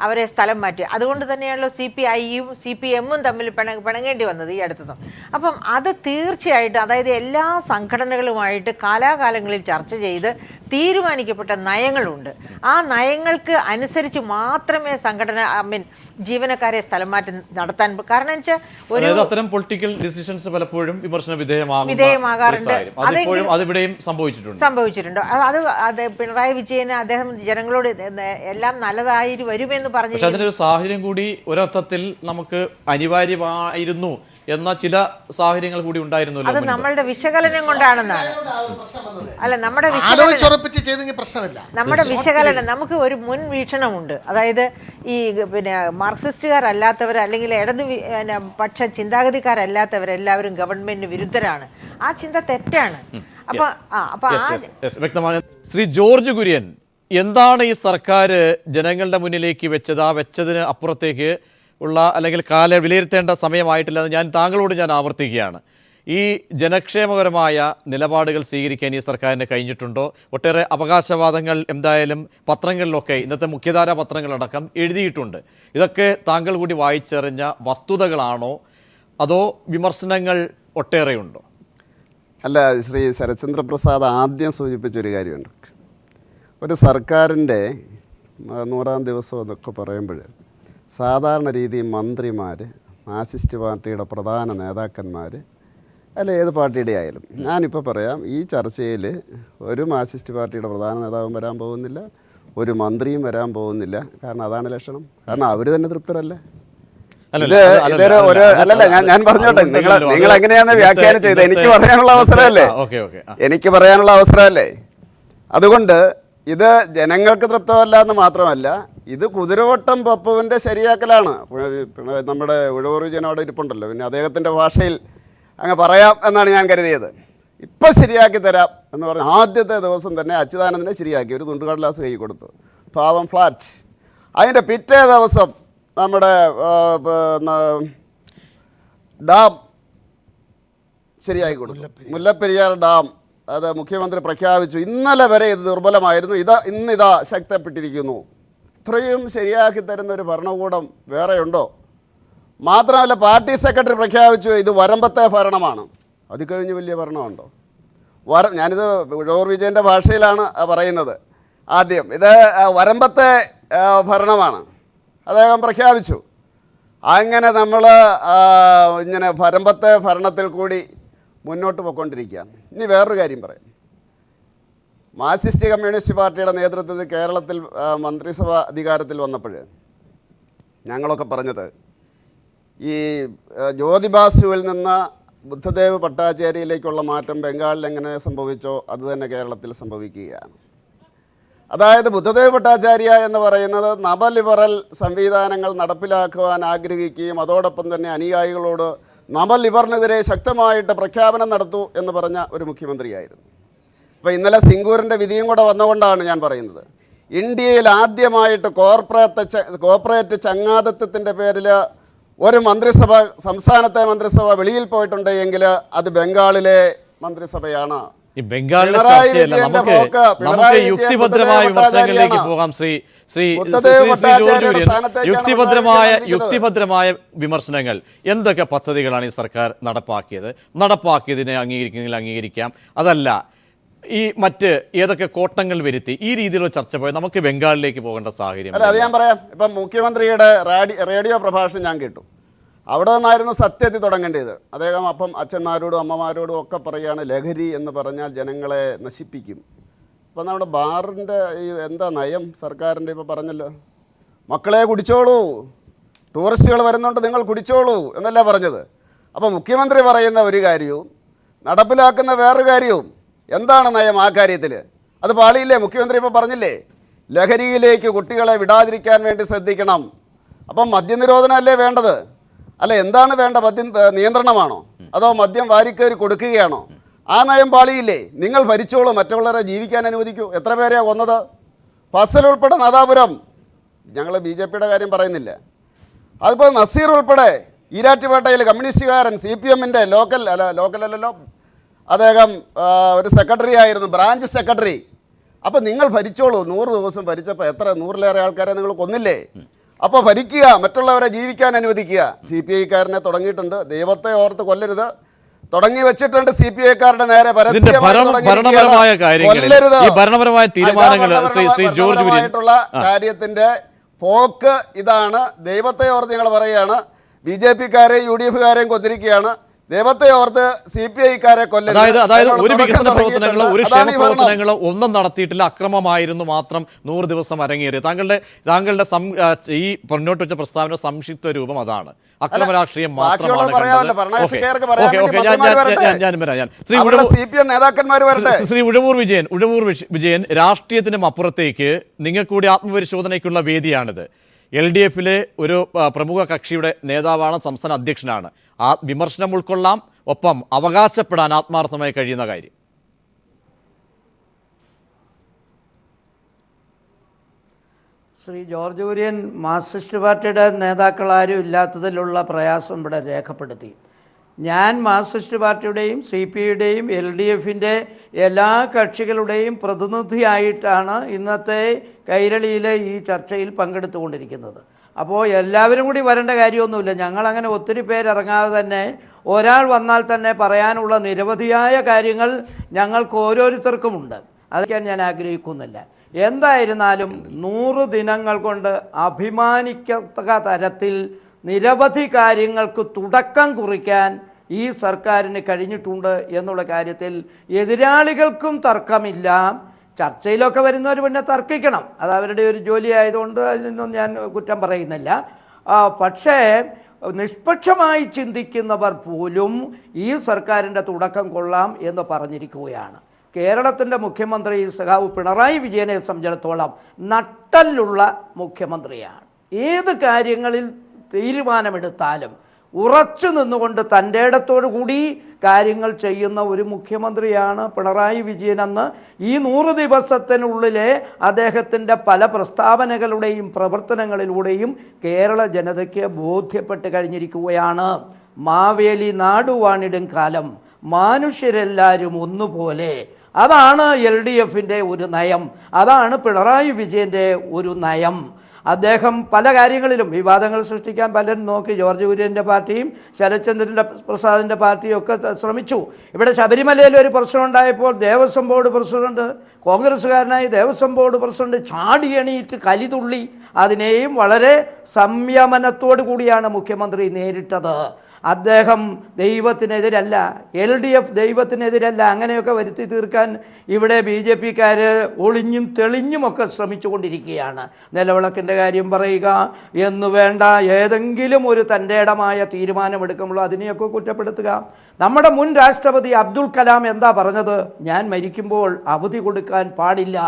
അവരെ സ്ഥലം മാറ്റി. അതുകൊണ്ട് തന്നെയാണല്ലോ CPIയും CPMും തമ്മിൽ പിണങ്ങേണ്ടി വന്നത് ഈ അടുത്ത. അപ്പം അത് തീർച്ചയായിട്ടും, അതായത് എല്ലാ സംഘടനകളുമായിട്ട് കാലാകാലങ്ങളിൽ ചർച്ച ചെയ്ത് തീരുമാനിക്കപ്പെട്ട നയങ്ങളുണ്ട്. ആ നയങ്ങൾക്ക് അനുസരിച്ച് മാത്രമേ ജീവനക്കാരെ സ്ഥലം മാറ്റം നടത്താൻ. കാരണം വെച്ചാൽ അത്തരം പൊളിറ്റിക്കൽ ഡിസിഷൻസ് പലപ്പോഴും വിമർശന വിധേയമാകാറുണ്ട്. സംഭവിച്ചിട്ടുണ്ട്. അത് പിണറായി വിജയന് അദ്ദേഹം ജനങ്ങളോട് എല്ലാം നല്ലതായി വരുമെന്ന് പറഞ്ഞു. പക്ഷെ അതിനൊരു സാഹചര്യം കൂടി ഒരർത്ഥത്തിൽ നമുക്ക് അനിവാര്യമായിരുന്നു എന്ന ചില സാഹചര്യങ്ങൾ കൂടി ഉണ്ടായിരുന്നു. അത് നമ്മളുടെ വിശകലനം കൊണ്ടാണെന്നാണ്. അല്ല, നമ്മുടെ വിശകലനം, നമുക്ക് ഒരു മുൻ വീക്ഷണമുണ്ട്. അതായത് ഈ മാർക്സിസ്റ്റുകാരല്ലാത്തവർ അല്ലെങ്കിൽ പക്ഷ ചിന്താഗതിക്കാരല്ലാത്തവരെല്ലാവരും ഗവൺമെന്റിന് വിരുദ്ധരാണ്. ആ ചിന്ത തെറ്റാണ്. വ്യക്തമാണ്. ശ്രീ ജോർജ് കുര്യൻ, എന്താണ് ഈ സർക്കാർ ജനങ്ങളുടെ മുന്നിലേക്ക് വെച്ചതിന് അപ്പുറത്തേക്ക് ഉള്ള, അല്ലെങ്കിൽ വിലയിരുത്തേണ്ട സമയമായിട്ടില്ലെന്ന് താങ്കളോട് ആവർത്തിക്കുകയാണ്. ഈ ജനക്ഷേമകരമായ നിലപാടുകൾ സ്വീകരിക്കാൻ ഈ സർക്കാരിന് കഴിഞ്ഞിട്ടുണ്ടോ? ഒട്ടേറെ അവകാശവാദങ്ങൾ എന്തായാലും പത്രങ്ങളിലൊക്കെ, ഇന്നത്തെ മുഖ്യധാര പത്രങ്ങളടക്കം എഴുതിയിട്ടുണ്ട്. ഇതൊക്കെ താങ്കൾ കൂടി വായിച്ചറിഞ്ഞ വസ്തുതകളാണോ, അതോ വിമർശനങ്ങൾ ഒട്ടേറെയുണ്ടോ? അല്ല, ശ്രീ ശരത്ചന്ദ്ര പ്രസാദ് ആദ്യം സൂചിപ്പിച്ചൊരു കാര്യമുണ്ട്. ഒരു സർക്കാരിൻ്റെ 100-ാം ദിവസം എന്നൊക്കെ പറയുമ്പോൾ സാധാരണ രീതിയിൽ മന്ത്രിമാർ, മാർക്സിസ്റ്റ് പാർട്ടിയുടെ പ്രധാന നേതാക്കന്മാർ, അല്ല ഏത് പാർട്ടിയുടെ ആയാലും, ഞാനിപ്പോൾ പറയാം, ഈ ചർച്ചയിൽ ഒരു മാർക്സിസ്റ്റ് പാർട്ടിയുടെ പ്രധാന നേതാവും വരാൻ പോകുന്നില്ല, ഒരു മന്ത്രിയും വരാൻ പോകുന്നില്ല. കാരണം അതാണ് ലക്ഷണം. കാരണം അവർ തന്നെ തൃപ്തരല്ലേ. അല്ലല്ല, ഞാൻ പറഞ്ഞോട്ടെ, നിങ്ങൾ എങ്ങനെയാണെന്ന് വ്യാഖ്യാനം ചെയ്തത് എനിക്ക് പറയാനുള്ള അവസരമല്ലേ. അതുകൊണ്ട് ഇത് ജനങ്ങൾക്ക് തൃപ്തമല്ല എന്ന് മാത്രമല്ല, ഇത് കുതിരവട്ടം പപ്പുവിൻ്റെ ശരിയാക്കലാണ്. നമ്മുടെ ഉഴവൂർ വിജയനോട് ഇരിപ്പുണ്ടല്ലോ, പിന്നെ അദ്ദേഹത്തിൻ്റെ ഭാഷയിൽ അങ്ങ് പറയാം എന്നാണ് ഞാൻ കരുതിയത്. ഇപ്പം ശരിയാക്കി തരാം എന്ന് പറഞ്ഞ് ആദ്യത്തെ ദിവസം തന്നെ അച്യുതാനന്ദനെ ശരിയാക്കി, ഒരു തുണ്ടുകടലാസ് കൈ കൊടുത്തു, പാവം ഫ്ലാറ്റ്. അതിൻ്റെ പിറ്റേ ദിവസം നമ്മുടെ ഡാം ശരിയാക്കി കൊടുത്തു, മുല്ലപ്പെരിയാർ ഡാം. അത് മുഖ്യമന്ത്രി പ്രഖ്യാപിച്ചു. ഇന്നലെ വരെ ഇത് ദുർബലമായിരുന്നു, ഇന്നിതാ ശക്തപ്പെട്ടിരിക്കുന്നു. ഇത്രയും ശരിയാക്കി തരുന്ന ഒരു ഭരണകൂടം വേറെയുണ്ടോ? മാത്രമല്ല, പാർട്ടി സെക്രട്ടറി പ്രഖ്യാപിച്ചു ഇത് വരമ്പത്തെ ഭരണമാണ്. അത് കഴിഞ്ഞ് വലിയ ഭരണമുണ്ടോ? ഞാനിത് ഉഴവൂർ വിജയൻ്റെ ഭാഷയിലാണ് പറയുന്നത്. ആദ്യം ഇത് വരമ്പത്തെ ഭരണമാണ് അദ്ദേഹം പ്രഖ്യാപിച്ചു. അങ്ങനെ നമ്മൾ ഇങ്ങനെ പരമ്പത്തെ ഭരണത്തിൽ കൂടി മുന്നോട്ട് പോയിക്കൊണ്ടിരിക്കുകയാണ്. ഇനി വേറൊരു കാര്യം പറയാം. മാർക്സിസ്റ്റ് കമ്മ്യൂണിസ്റ്റ് പാർട്ടിയുടെ നേതൃത്വത്തിൽ കേരളത്തിൽ മന്ത്രിസഭ അധികാരത്തിൽ വന്നപ്പോൾ ഞങ്ങളൊക്കെ പറഞ്ഞത് ഈ ജ്യോതിബാസുവിൽ നിന്ന് ബുദ്ധദേവ് ഭട്ടാചാര്യയിലേക്കുള്ള മാറ്റം ബംഗാളിൽ എങ്ങനെ സംഭവിച്ചോ അതുതന്നെ കേരളത്തിൽ സംഭവിക്കുകയാണ്. അതായത് ബുദ്ധദേവ് ഭട്ടാചാര്യ എന്ന് പറയുന്നത് നവലിബറൽ സംവിധാനങ്ങൾ നടപ്പിലാക്കുവാൻ ആഗ്രഹിക്കുകയും അതോടൊപ്പം തന്നെ അനുയായികളോട് നവലിബറിനെതിരെ ശക്തമായിട്ട് പ്രഖ്യാപനം നടത്തൂ എന്ന് പറഞ്ഞ ഒരു മുഖ്യമന്ത്രിയായിരുന്നു. അപ്പോൾ ഇന്നലെ സിംഗൂരിൻ്റെ വിധിയും കൂടെ വന്നുകൊണ്ടാണ് ഞാൻ പറയുന്നത്, ഇന്ത്യയിൽ ആദ്യമായിട്ട് കോർപ്പറേറ്റ് ചങ്ങാതത്വത്തിൻ്റെ പേരിൽ ഒരു മന്ത്രിസഭ, സംസ്ഥാനത്തെ മന്ത്രിസഭ വെളിയിൽ പോയിട്ടുണ്ടെങ്കിൽ അത് ബംഗാളിലെ മന്ത്രിസഭയാണ്. ഈ ബംഗാളിലെ ചർച്ചയല്ല, നമുക്ക് യുക്തിഭദ്രമായ വിമർശനങ്ങളിലേക്ക് പോകാം. ശ്രീ യുക്തിഭദ്രമായ വിമർശനങ്ങൾ. എന്തൊക്കെ പദ്ധതികളാണ് ഈ സർക്കാർ നടപ്പാക്കിയതിനെ അംഗീകരിക്കുന്നെങ്കിൽ അംഗീകരിക്കാം, അതല്ല ഈ മറ്റ് ഏതൊക്കെ കോട്ടങ്ങൾ വരുത്തി ഈ രീതിയിലുള്ള ചർച്ച പോയി നമുക്ക് ബംഗാളിലേക്ക് പോകേണ്ട സാഹചര്യം. അല്ല, അത് ഞാൻ പറയാം. ഇപ്പം മുഖ്യമന്ത്രിയുടെ റേഡിയോ പ്രഭാഷണം ഞാൻ കേട്ടു. അവിടെ നിന്നായിരുന്നു സത്യത്തിൽ തുടങ്ങേണ്ടത്. അദ്ദേഹം അപ്പം അച്ഛന്മാരോടും അമ്മമാരോടും ഒക്കെ പറയുകയാണ് ലഹരി എന്ന് പറഞ്ഞാൽ ജനങ്ങളെ നശിപ്പിക്കും. അപ്പം നമ്മുടെ ബാറിൻ്റെ ഈ എന്താ നയം സർക്കാരിൻ്റെ ഇപ്പോൾ പറഞ്ഞല്ലോ, മക്കളെ കുടിച്ചോളൂ, ടൂറിസ്റ്റുകൾ വരുന്നുണ്ട് നിങ്ങൾ കുടിച്ചോളൂ എന്നല്ല പറഞ്ഞത്. അപ്പോൾ മുഖ്യമന്ത്രി പറയുന്ന ഒരു കാര്യവും നടപ്പിലാക്കുന്ന വേറൊരു കാര്യവും എന്താണ് നയം ആ കാര്യത്തിൽ? അത് പാളിയില്ലേ? മുഖ്യമന്ത്രി ഇപ്പോൾ പറഞ്ഞില്ലേ ലഹരിയിലേക്ക് കുട്ടികളെ വിടാതിരിക്കാൻ വേണ്ടി ശ്രദ്ധിക്കണം. അപ്പം മദ്യനിരോധനമല്ലേ വേണ്ടത്? അല്ല, എന്താണ് വേണ്ട? മദ്യം നിയന്ത്രണമാണോ അതോ മദ്യം വാരിക്കയറി കൊടുക്കുകയാണോ? ആ നയം പാളിയില്ലേ? നിങ്ങൾ ഭരിച്ചോളൂ, മറ്റുള്ളവരെ ജീവിക്കാൻ അനുവദിക്കൂ. എത്ര പേരെയാണ് കൊന്നത്? ഫസൽ ഉൾപ്പെടെ നാദാപുരം, ഞങ്ങൾ BJP-യുടെ കാര്യം പറയുന്നില്ല. അതിപ്പോൾ നസീർ ഉൾപ്പെടെ ഈരാറ്റുപേട്ടയിൽ കമ്മ്യൂണിസ്റ്റുകാരൻ CPM-ൻ്റെ ലോക്കലല്ലോ, അദ്ദേഹം ഒരു സെക്രട്ടറി ആയിരുന്നു, ബ്രാഞ്ച് സെക്രട്ടറി. അപ്പോൾ നിങ്ങൾ ഭരിച്ചോളൂ. 100 ദിവസം ഭരിച്ചപ്പോൾ എത്ര 100-ലേറെ ആൾക്കാരെ നിങ്ങൾ കൊന്നില്ലേ? അപ്പോൾ ഭരിക്കുക, മറ്റുള്ളവരെ ജീവിക്കാൻ അനുവദിക്കുക. CPI-കാരനെ തുടങ്ങിയിട്ടുണ്ട്, ദൈവത്തെ ഓർത്ത് കൊല്ലരുത്, തുടങ്ങി വെച്ചിട്ടുണ്ട്. CPI-കാരുടെ നേരെ ഭരണപരമായിട്ടുള്ള കാര്യത്തിന്റെ പോക്ക് ഇതാണ്. ദൈവത്തെ ഓർത്ത് ഞങ്ങൾ പറയുകയാണ്, BJP-കാരെയും UDF-കാരെയും കൊന്നിരിക്കുകയാണ്. ദൈവത്തെ ഓർത്ത് CPI-കാരെ കൊല്ലരുത്. അതായത് ഒരു വികസന പ്രവർത്തനങ്ങളോ ഒരു ക്ഷേമ പ്രവർത്തനങ്ങളോ ഒന്നും നടത്തിയിട്ടില്ല, അക്രമമായിരുന്നു മാത്രം 100 ദിവസം അരങ്ങേറിയത്. താങ്കളുടെ ഈ മുന്നോട്ട് വെച്ച പ്രസ്താവന സംക്ഷിപ്ത രൂപം അതാണ്. അക്രമ രാഷ്ട്രീയം മാത്രമാണ്. ശ്രീ ഉഴവൂർ വിജയൻ, രാഷ്ട്രീയത്തിനും അപ്പുറത്തേക്ക് നിങ്ങൾക്ക് കൂടി ആത്മപരിശോധനയ്ക്കുള്ള വേദിയാണിത്. LDF-ലെ ഒരു പ്രമുഖ കക്ഷിയുടെ നേതാവാണ്, സംസ്ഥാന അധ്യക്ഷനാണ്. ആ വിമർശനം ഉൾക്കൊള്ളാം, ഒപ്പം അവകാശപ്പെടാൻ ആത്മാർത്ഥമായി കഴിയുന്ന കാര്യം. ശ്രീ ജോർജ് കുര്യൻ മാർക്സിസ്റ്റ് പാർട്ടിയുടെ നേതാക്കളാരും ഇല്ലാത്തതിലുള്ള പ്രയാസം ഇവിടെ രേഖപ്പെടുത്തി. ഞാൻ മാർക്സിസ്റ്റ് പാർട്ടിയുടെയും CPI-യുടെയും LDF-ൻ്റെ എല്ലാ കക്ഷികളുടെയും പ്രതിനിധിയായിട്ടാണ് ഇന്നത്തെ കൈരളിയിലെ ഈ ചർച്ചയിൽ പങ്കെടുത്തുകൊണ്ടിരിക്കുന്നത്. അപ്പോൾ എല്ലാവരും കൂടി വരേണ്ട കാര്യമൊന്നുമില്ല. ഞങ്ങളങ്ങനെ ഒത്തിരി പേരിറങ്ങാതെ തന്നെ ഒരാൾ വന്നാൽ തന്നെ പറയാനുള്ള നിരവധിയായ കാര്യങ്ങൾ ഞങ്ങൾക്ക് ഓരോരുത്തർക്കുമുണ്ട്. അതൊക്കെ ഞാൻ ആഗ്രഹിക്കുന്നില്ല. എന്തായിരുന്നാലും 100 ദിനങ്ങൾ കൊണ്ട് അഭിമാനിക്കത്തക്ക തരത്തിൽ നിരവധി കാര്യങ്ങൾക്ക് തുടക്കം കുറിക്കാൻ ഈ സർക്കാരിന് കഴിഞ്ഞിട്ടുണ്ട് എന്നുള്ള കാര്യത്തിൽ എതിരാളികൾക്കും തർക്കമില്ല. ചർച്ചയിലൊക്കെ വരുന്നവർ പിന്നെ തർക്കിക്കണം, അത് അവരുടെ ഒരു ജോലി ആയതുകൊണ്ട് അതിനൊന്നും ഞാൻ കുറ്റം പറയുന്നില്ല. പക്ഷേ നിഷ്പക്ഷമായി ചിന്തിക്കുന്നവർ പോലും ഈ സർക്കാരിൻ്റെ തുടക്കം കൊള്ളാം എന്ന് പറഞ്ഞിരിക്കുകയാണ്. കേരളത്തിൻ്റെ മുഖ്യമന്ത്രി സഖാവ് പിണറായി വിജയനെ സംബന്ധിച്ചിടത്തോളം നട്ടലുള്ള മുഖ്യമന്ത്രിയാണ്. ഏത് കാര്യങ്ങളിൽ തീരുമാനമെടുത്താലും ഉറച്ചു നിന്നുകൊണ്ട് തൻ്റെ ഇടത്തോടു കൂടി കാര്യങ്ങൾ ചെയ്യുന്ന ഒരു മുഖ്യമന്ത്രിയാണ് പിണറായി വിജയനെന്ന് ഈ 100 ദിവസത്തിനുള്ളിലെ അദ്ദേഹത്തിൻ്റെ പല പ്രസ്താവനകളുടെയും പ്രവർത്തനങ്ങളിലൂടെയും കേരള ജനതയ്ക്ക് ബോധ്യപ്പെട്ട് കഴിഞ്ഞിരിക്കുകയാണ്. മാവേലി നാടുവാണിടും കാലം മനുഷ്യരെല്ലാവരും ഒന്നുപോലെ അതാണ് LDFിൻ്റെ ഒരു നയം, അതാണ് പിണറായി വിജയൻ്റെ ഒരു നയം. അദ്ദേഹം പല കാര്യങ്ങളിലും വിവാദങ്ങൾ സൃഷ്ടിക്കാൻ പലരും നോക്കി. ജോർജ് കുര്യൻ്റെ പാർട്ടിയും ശരത്ചന്ദ്രൻ്റെ പ്രസാദിൻ്റെ പാർട്ടിയും ഒക്കെ ശ്രമിച്ചു. ഇവിടെ ശബരിമലയിൽ ഒരു പ്രശ്നം ഉണ്ടായപ്പോൾ ദേവസ്വം ബോർഡ് പ്രസിഡന്റ്, കോൺഗ്രസ്സുകാരനായി ദേവസ്വം ബോർഡ് പ്രസിഡന്റ് ചാടി എണീറ്റ് കലിതുള്ളി. അതിനെയും വളരെ സംയമനത്തോടു കൂടിയാണ് മുഖ്യമന്ത്രി നേരിട്ടത്. അദ്ദേഹം ദൈവത്തിനെതിരല്ല, LDF ദൈവത്തിനെതിരല്ല. അങ്ങനെയൊക്കെ വരുത്തി തീർക്കാൻ ഇവിടെ BJPക്കാർ ഒളിഞ്ഞും തെളിഞ്ഞുമൊക്കെ ശ്രമിച്ചുകൊണ്ടിരിക്കുകയാണ്. നിലവിളക്കിൻ്റെ കാര്യം പറയുക എന്നു വേണ്ട, ഏതെങ്കിലും ഒരു തൻ്റെടമായ തീരുമാനമെടുക്കുമ്പോൾ അതിനെയൊക്കെ കുറ്റപ്പെടുത്തുക. നമ്മുടെ മുൻ രാഷ്ട്രപതി അബ്ദുൽ കലാം എന്താ പറഞ്ഞത്? ഞാൻ മരിക്കുമ്പോൾ അവധി കൊടുക്കാൻ പാടില്ല.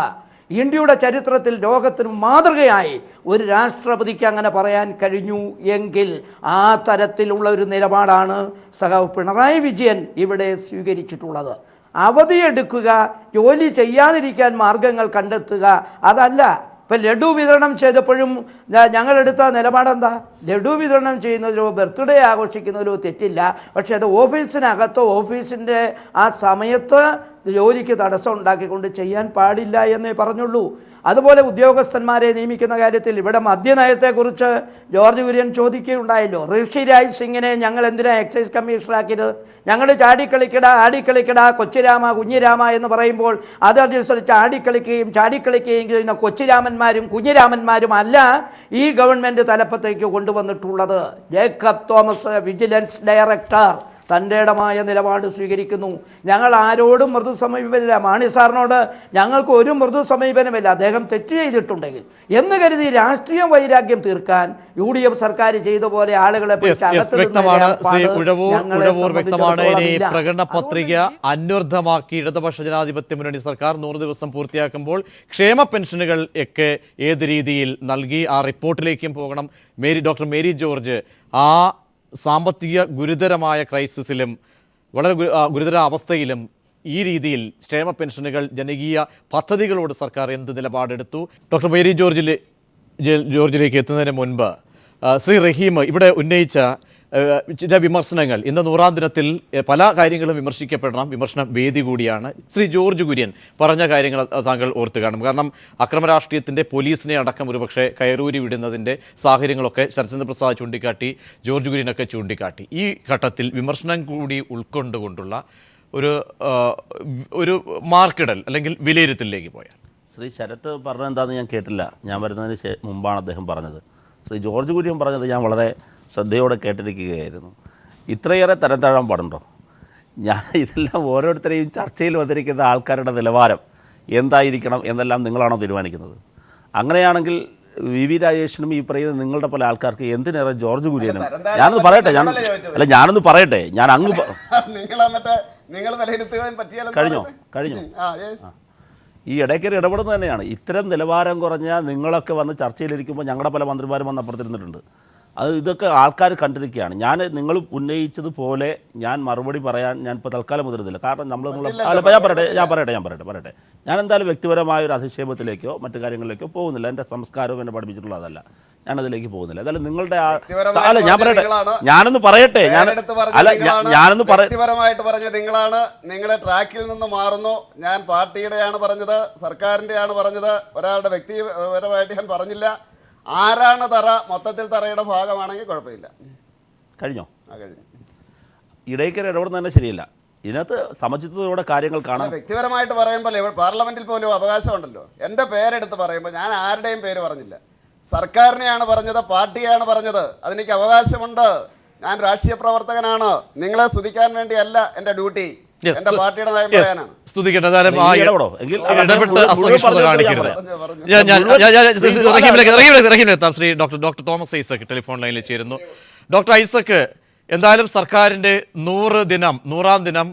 ഇന്ത്യയുടെ ചരിത്രത്തിൽ ലോകത്തിന് മാതൃകയായി ഒരു രാഷ്ട്രപതിക്ക് അങ്ങനെ പറയാൻ കഴിഞ്ഞു എങ്കിൽ ആ തരത്തിലുള്ള ഒരു നിലപാടാണ് സഖാവ് പിണറായി വിജയൻ ഇവിടെ സ്വീകരിച്ചിട്ടുള്ളത്. അവധിയെടുക്കുക, ജോലി ചെയ്യാതിരിക്കാൻ മാർഗങ്ങൾ കണ്ടെത്തുക, അതല്ല. ഇപ്പം ലഡു വിതരണം ചെയ്തപ്പോഴും ഞങ്ങളെടുത്ത നിലപാടെന്താ? ലഡു വിതരണം ചെയ്യുന്നതിലോ ബർത്ത്ഡേ ആഘോഷിക്കുന്നതിലോ തെറ്റില്ല, പക്ഷേ അത് ഓഫീസിനകത്തോ ഓഫീസിൻ്റെ ആ സമയത്ത് ജോലിക്ക് തടസ്സം ഉണ്ടാക്കിക്കൊണ്ട് ചെയ്യാൻ പാടില്ല എന്നേ പറഞ്ഞുള്ളൂ. അതുപോലെ ഉദ്യോഗസ്ഥന്മാരെ നിയമിക്കുന്ന കാര്യത്തിൽ ഇവിടെ മദ്യനയത്തെക്കുറിച്ച് ജോർജ് കുര്യൻ ചോദിക്കുകയുണ്ടായല്ലോ. ഋഷിരാജ് സിംഗിനെ ഞങ്ങൾ എന്തിനാ എക്സൈസ് കമ്മീഷണറാക്കിയത്? ഞങ്ങൾ ചാടിക്കളിക്കട ആടിക്കളിക്കട കൊച്ചുരാമ കുഞ്ഞിരാമ എന്ന് പറയുമ്പോൾ അതനുസരിച്ച് ആടിക്കളിക്കുകയും ചാടിക്കളിക്കുകയും ചെയ്യുന്ന കൊച്ചുരാമന്മാരും കുഞ്ഞിരാമന്മാരും അല്ല ഈ ഗവൺമെൻറ് തലപ്പത്തേക്ക് കൊണ്ടുവന്നിട്ടുള്ളത്. ജേക്കബ് തോമസ് വിജിലൻസ് ഡയറക്ടർ തൻ്റെടമായ നിലപാട് സ്വീകരിക്കുന്നു. ഞങ്ങൾ ആരോടും മൃദു സമീപനമില്ല. മാണി സാറിനോട് ഞങ്ങൾക്ക് ഒരു മൃദു സമീപനമില്ല. അദ്ദേഹം തെറ്റ് ചെയ്തിട്ടുണ്ടെങ്കിൽ എന്ന് കരുതി രാഷ്ട്രീയ വൈരാഗ്യം തീർക്കാൻ UDF സർക്കാർ ചെയ്ത പോലെ ആളുകളെ പ്രകടന പത്രിക അന്വർത്ഥമാക്കി ഇടതുപക്ഷ ജനാധിപത്യ മുന്നണി സർക്കാർ 100 ദിവസം പൂർത്തിയാക്കുമ്പോൾ ക്ഷേമ പെൻഷനുകൾ ഒക്കെ ഏത് രീതിയിൽ നൽകി ആ റിപ്പോർട്ടിലേക്കും പോകണം. ഡോക്ടർ മേരി ജോർജ് ആ സാമ്പത്തിക ഗുരുതരമായ ക്രൈസിസിലും വളരെ ഗുരുതര അവസ്ഥയിലും ഈ രീതിയിൽ ക്ഷേമ പെൻഷനുകൾ ജനകീയ പദ്ധതികളോട് സർക്കാർ എന്ത് നിലപാടെടുത്തു? ഡോക്ടർ മേരി ജോർജിലേക്ക് എത്തുന്നതിന് മുൻപ് ശ്രീ റഹീം ഇവിടെ ഉന്നയിച്ച ചില വിമർശനങ്ങൾ, ഇന്ന് 100-ാം ദിനത്തിൽ പല കാര്യങ്ങളും വിമർശിക്കപ്പെടണം, വിമർശന വേദി കൂടിയാണ്. ശ്രീ ജോർജ് കുര്യൻ പറഞ്ഞ കാര്യങ്ങൾ താങ്കൾ ഓർത്ത് കാണും. കാരണം അക്രമരാഷ്ട്രീയത്തിൻ്റെ പോലീസിനെ അടക്കം ഒരുപക്ഷെ കയറൂരി വിടുന്നതിൻ്റെ സാഹചര്യങ്ങളൊക്കെ ശരത്ചന്ദ്ര പ്രസാദ് ചൂണ്ടിക്കാട്ടി, ജോർജ് കുര്യനൊക്കെ ചൂണ്ടിക്കാട്ടി. ഈ ഘട്ടത്തിൽ വിമർശനം കൂടി ഉൾക്കൊണ്ടുകൊണ്ടുള്ള ഒരു മാർക്കിടൽ അല്ലെങ്കിൽ വിലയിരുത്തലിലേക്ക് പോയാൽ? ശ്രീ ശരത്ത് പറഞ്ഞത് എന്താണെന്ന് ഞാൻ കേട്ടില്ല. ഞാൻ വരുന്നതിന് മുമ്പാണ് അദ്ദേഹം പറഞ്ഞത്. ശ്രീ ജോർജ് കുര്യൻ പറഞ്ഞത് ഞാൻ വളരെ ശ്രദ്ധയോടെ കേട്ടിരിക്കുകയായിരുന്നു. ഇത്രയേറെ തരം താഴാൻ പാടുണ്ടോ? ഞാൻ ഇതെല്ലാം ഓരോരുത്തരെയും ചർച്ചയിൽ വന്നിരിക്കുന്ന ആൾക്കാരുടെ നിലവാരം എന്തായിരിക്കണം എന്നെല്ലാം നിങ്ങളാണോ തീരുമാനിക്കുന്നത്? അങ്ങനെയാണെങ്കിൽ VV രാജേഷിനും ഈ പറയുന്ന നിങ്ങളുടെ പല ആൾക്കാർക്ക് എന്തിനേറെ ജോർജ് കുര്യനും ഞാനൊന്ന് പറയട്ടെ ഞാൻ അങ്ങ് കഴിഞ്ഞോ ഈ ഇടയ്ക്കൊരു ഇടപെടുന്നത് തന്നെയാണ്. ഇത്തരം നിലവാരം കുറഞ്ഞ നിങ്ങളൊക്കെ വന്ന് ചർച്ചയിലിരിക്കുമ്പോൾ ഞങ്ങളുടെ പല മന്ത്രിമാരും വന്ന് അപ്പുറത്തിരുന്നിട്ടുണ്ട്. ഇതൊക്കെ ആൾക്കാർ കണ്ടിരിക്കുകയാണ്. നിങ്ങൾ ഉന്നയിച്ചതുപോലെ ഞാൻ മറുപടി പറയാൻ ഞാനിപ്പോൾ തൽക്കാലം മുതിരുന്നില്ല. കാരണം ഞാൻ പറയട്ടെ ഞാൻ എന്തായാലും വ്യക്തിപരമായ ഒരു അധിക്ഷേപത്തിലേക്കോ മറ്റു കാര്യങ്ങളിലേക്കോ പോകുന്നില്ല. എൻ്റെ സംസ്കാരവും എന്നെ പഠിപ്പിച്ചിട്ടുള്ള അതല്ല. ഞാനതിലേക്ക് പോകുന്നില്ല. എന്തായാലും നിങ്ങളുടെ ഞാനൊന്ന് പറയട്ടെ വ്യക്തിപരമായിട്ട് പറഞ്ഞ നിങ്ങളാണ്. നിങ്ങളെ ട്രാക്കിൽ നിന്ന് മാറുന്നു. ഞാൻ പാർട്ടിയുടെയാണ് പറഞ്ഞത്, സർക്കാരിൻ്റെയാണ് പറഞ്ഞത്. ഒരാളുടെ വ്യക്തിപരമായിട്ട് ഞാൻ പറഞ്ഞില്ല. ആരാണ് തറ? മൊത്തത്തിൽ തറയുടെ ഭാഗമാണെങ്കിൽ കുഴപ്പമില്ല. കഴിഞ്ഞോ? ഇടയ്ക്കര ഇടപെടുന്നത് തന്നെ ശരിയല്ല. ഇതിനകത്ത് സമചിത്തതയോടെ കാര്യങ്ങൾ കാണാം. വ്യക്തിപരമായിട്ട് പറയുമ്പോൾ പാർലമെന്റിൽ പോലും അവകാശമുണ്ടല്ലോ. എൻ്റെ പേരെടുത്ത് പറയുമ്പോൾ ഞാൻ ആരുടെയും പേര് പറഞ്ഞില്ല. സർക്കാരിനെയാണ് പറഞ്ഞത്, പാർട്ടിയാണ് പറഞ്ഞത്. അതെനിക്ക് അവകാശമുണ്ട്. ഞാൻ രാഷ്ട്രീയ പ്രവർത്തകനാണ്. നിങ്ങളെ സ്തുതിക്കാൻ വേണ്ടിയല്ല എൻ്റെ ഡ്യൂട്ടി. എൻ്റെ പാർട്ടിയുടെ നയം പറയാനാണ്. Shri doctor Thomas Isaac telephone ലൈനിൽ ചേരുന്നു. ഡോക്ടർ ഐസക്, എന്തായാലും സർക്കാരിൻ്റെ 100-ാം ദിനം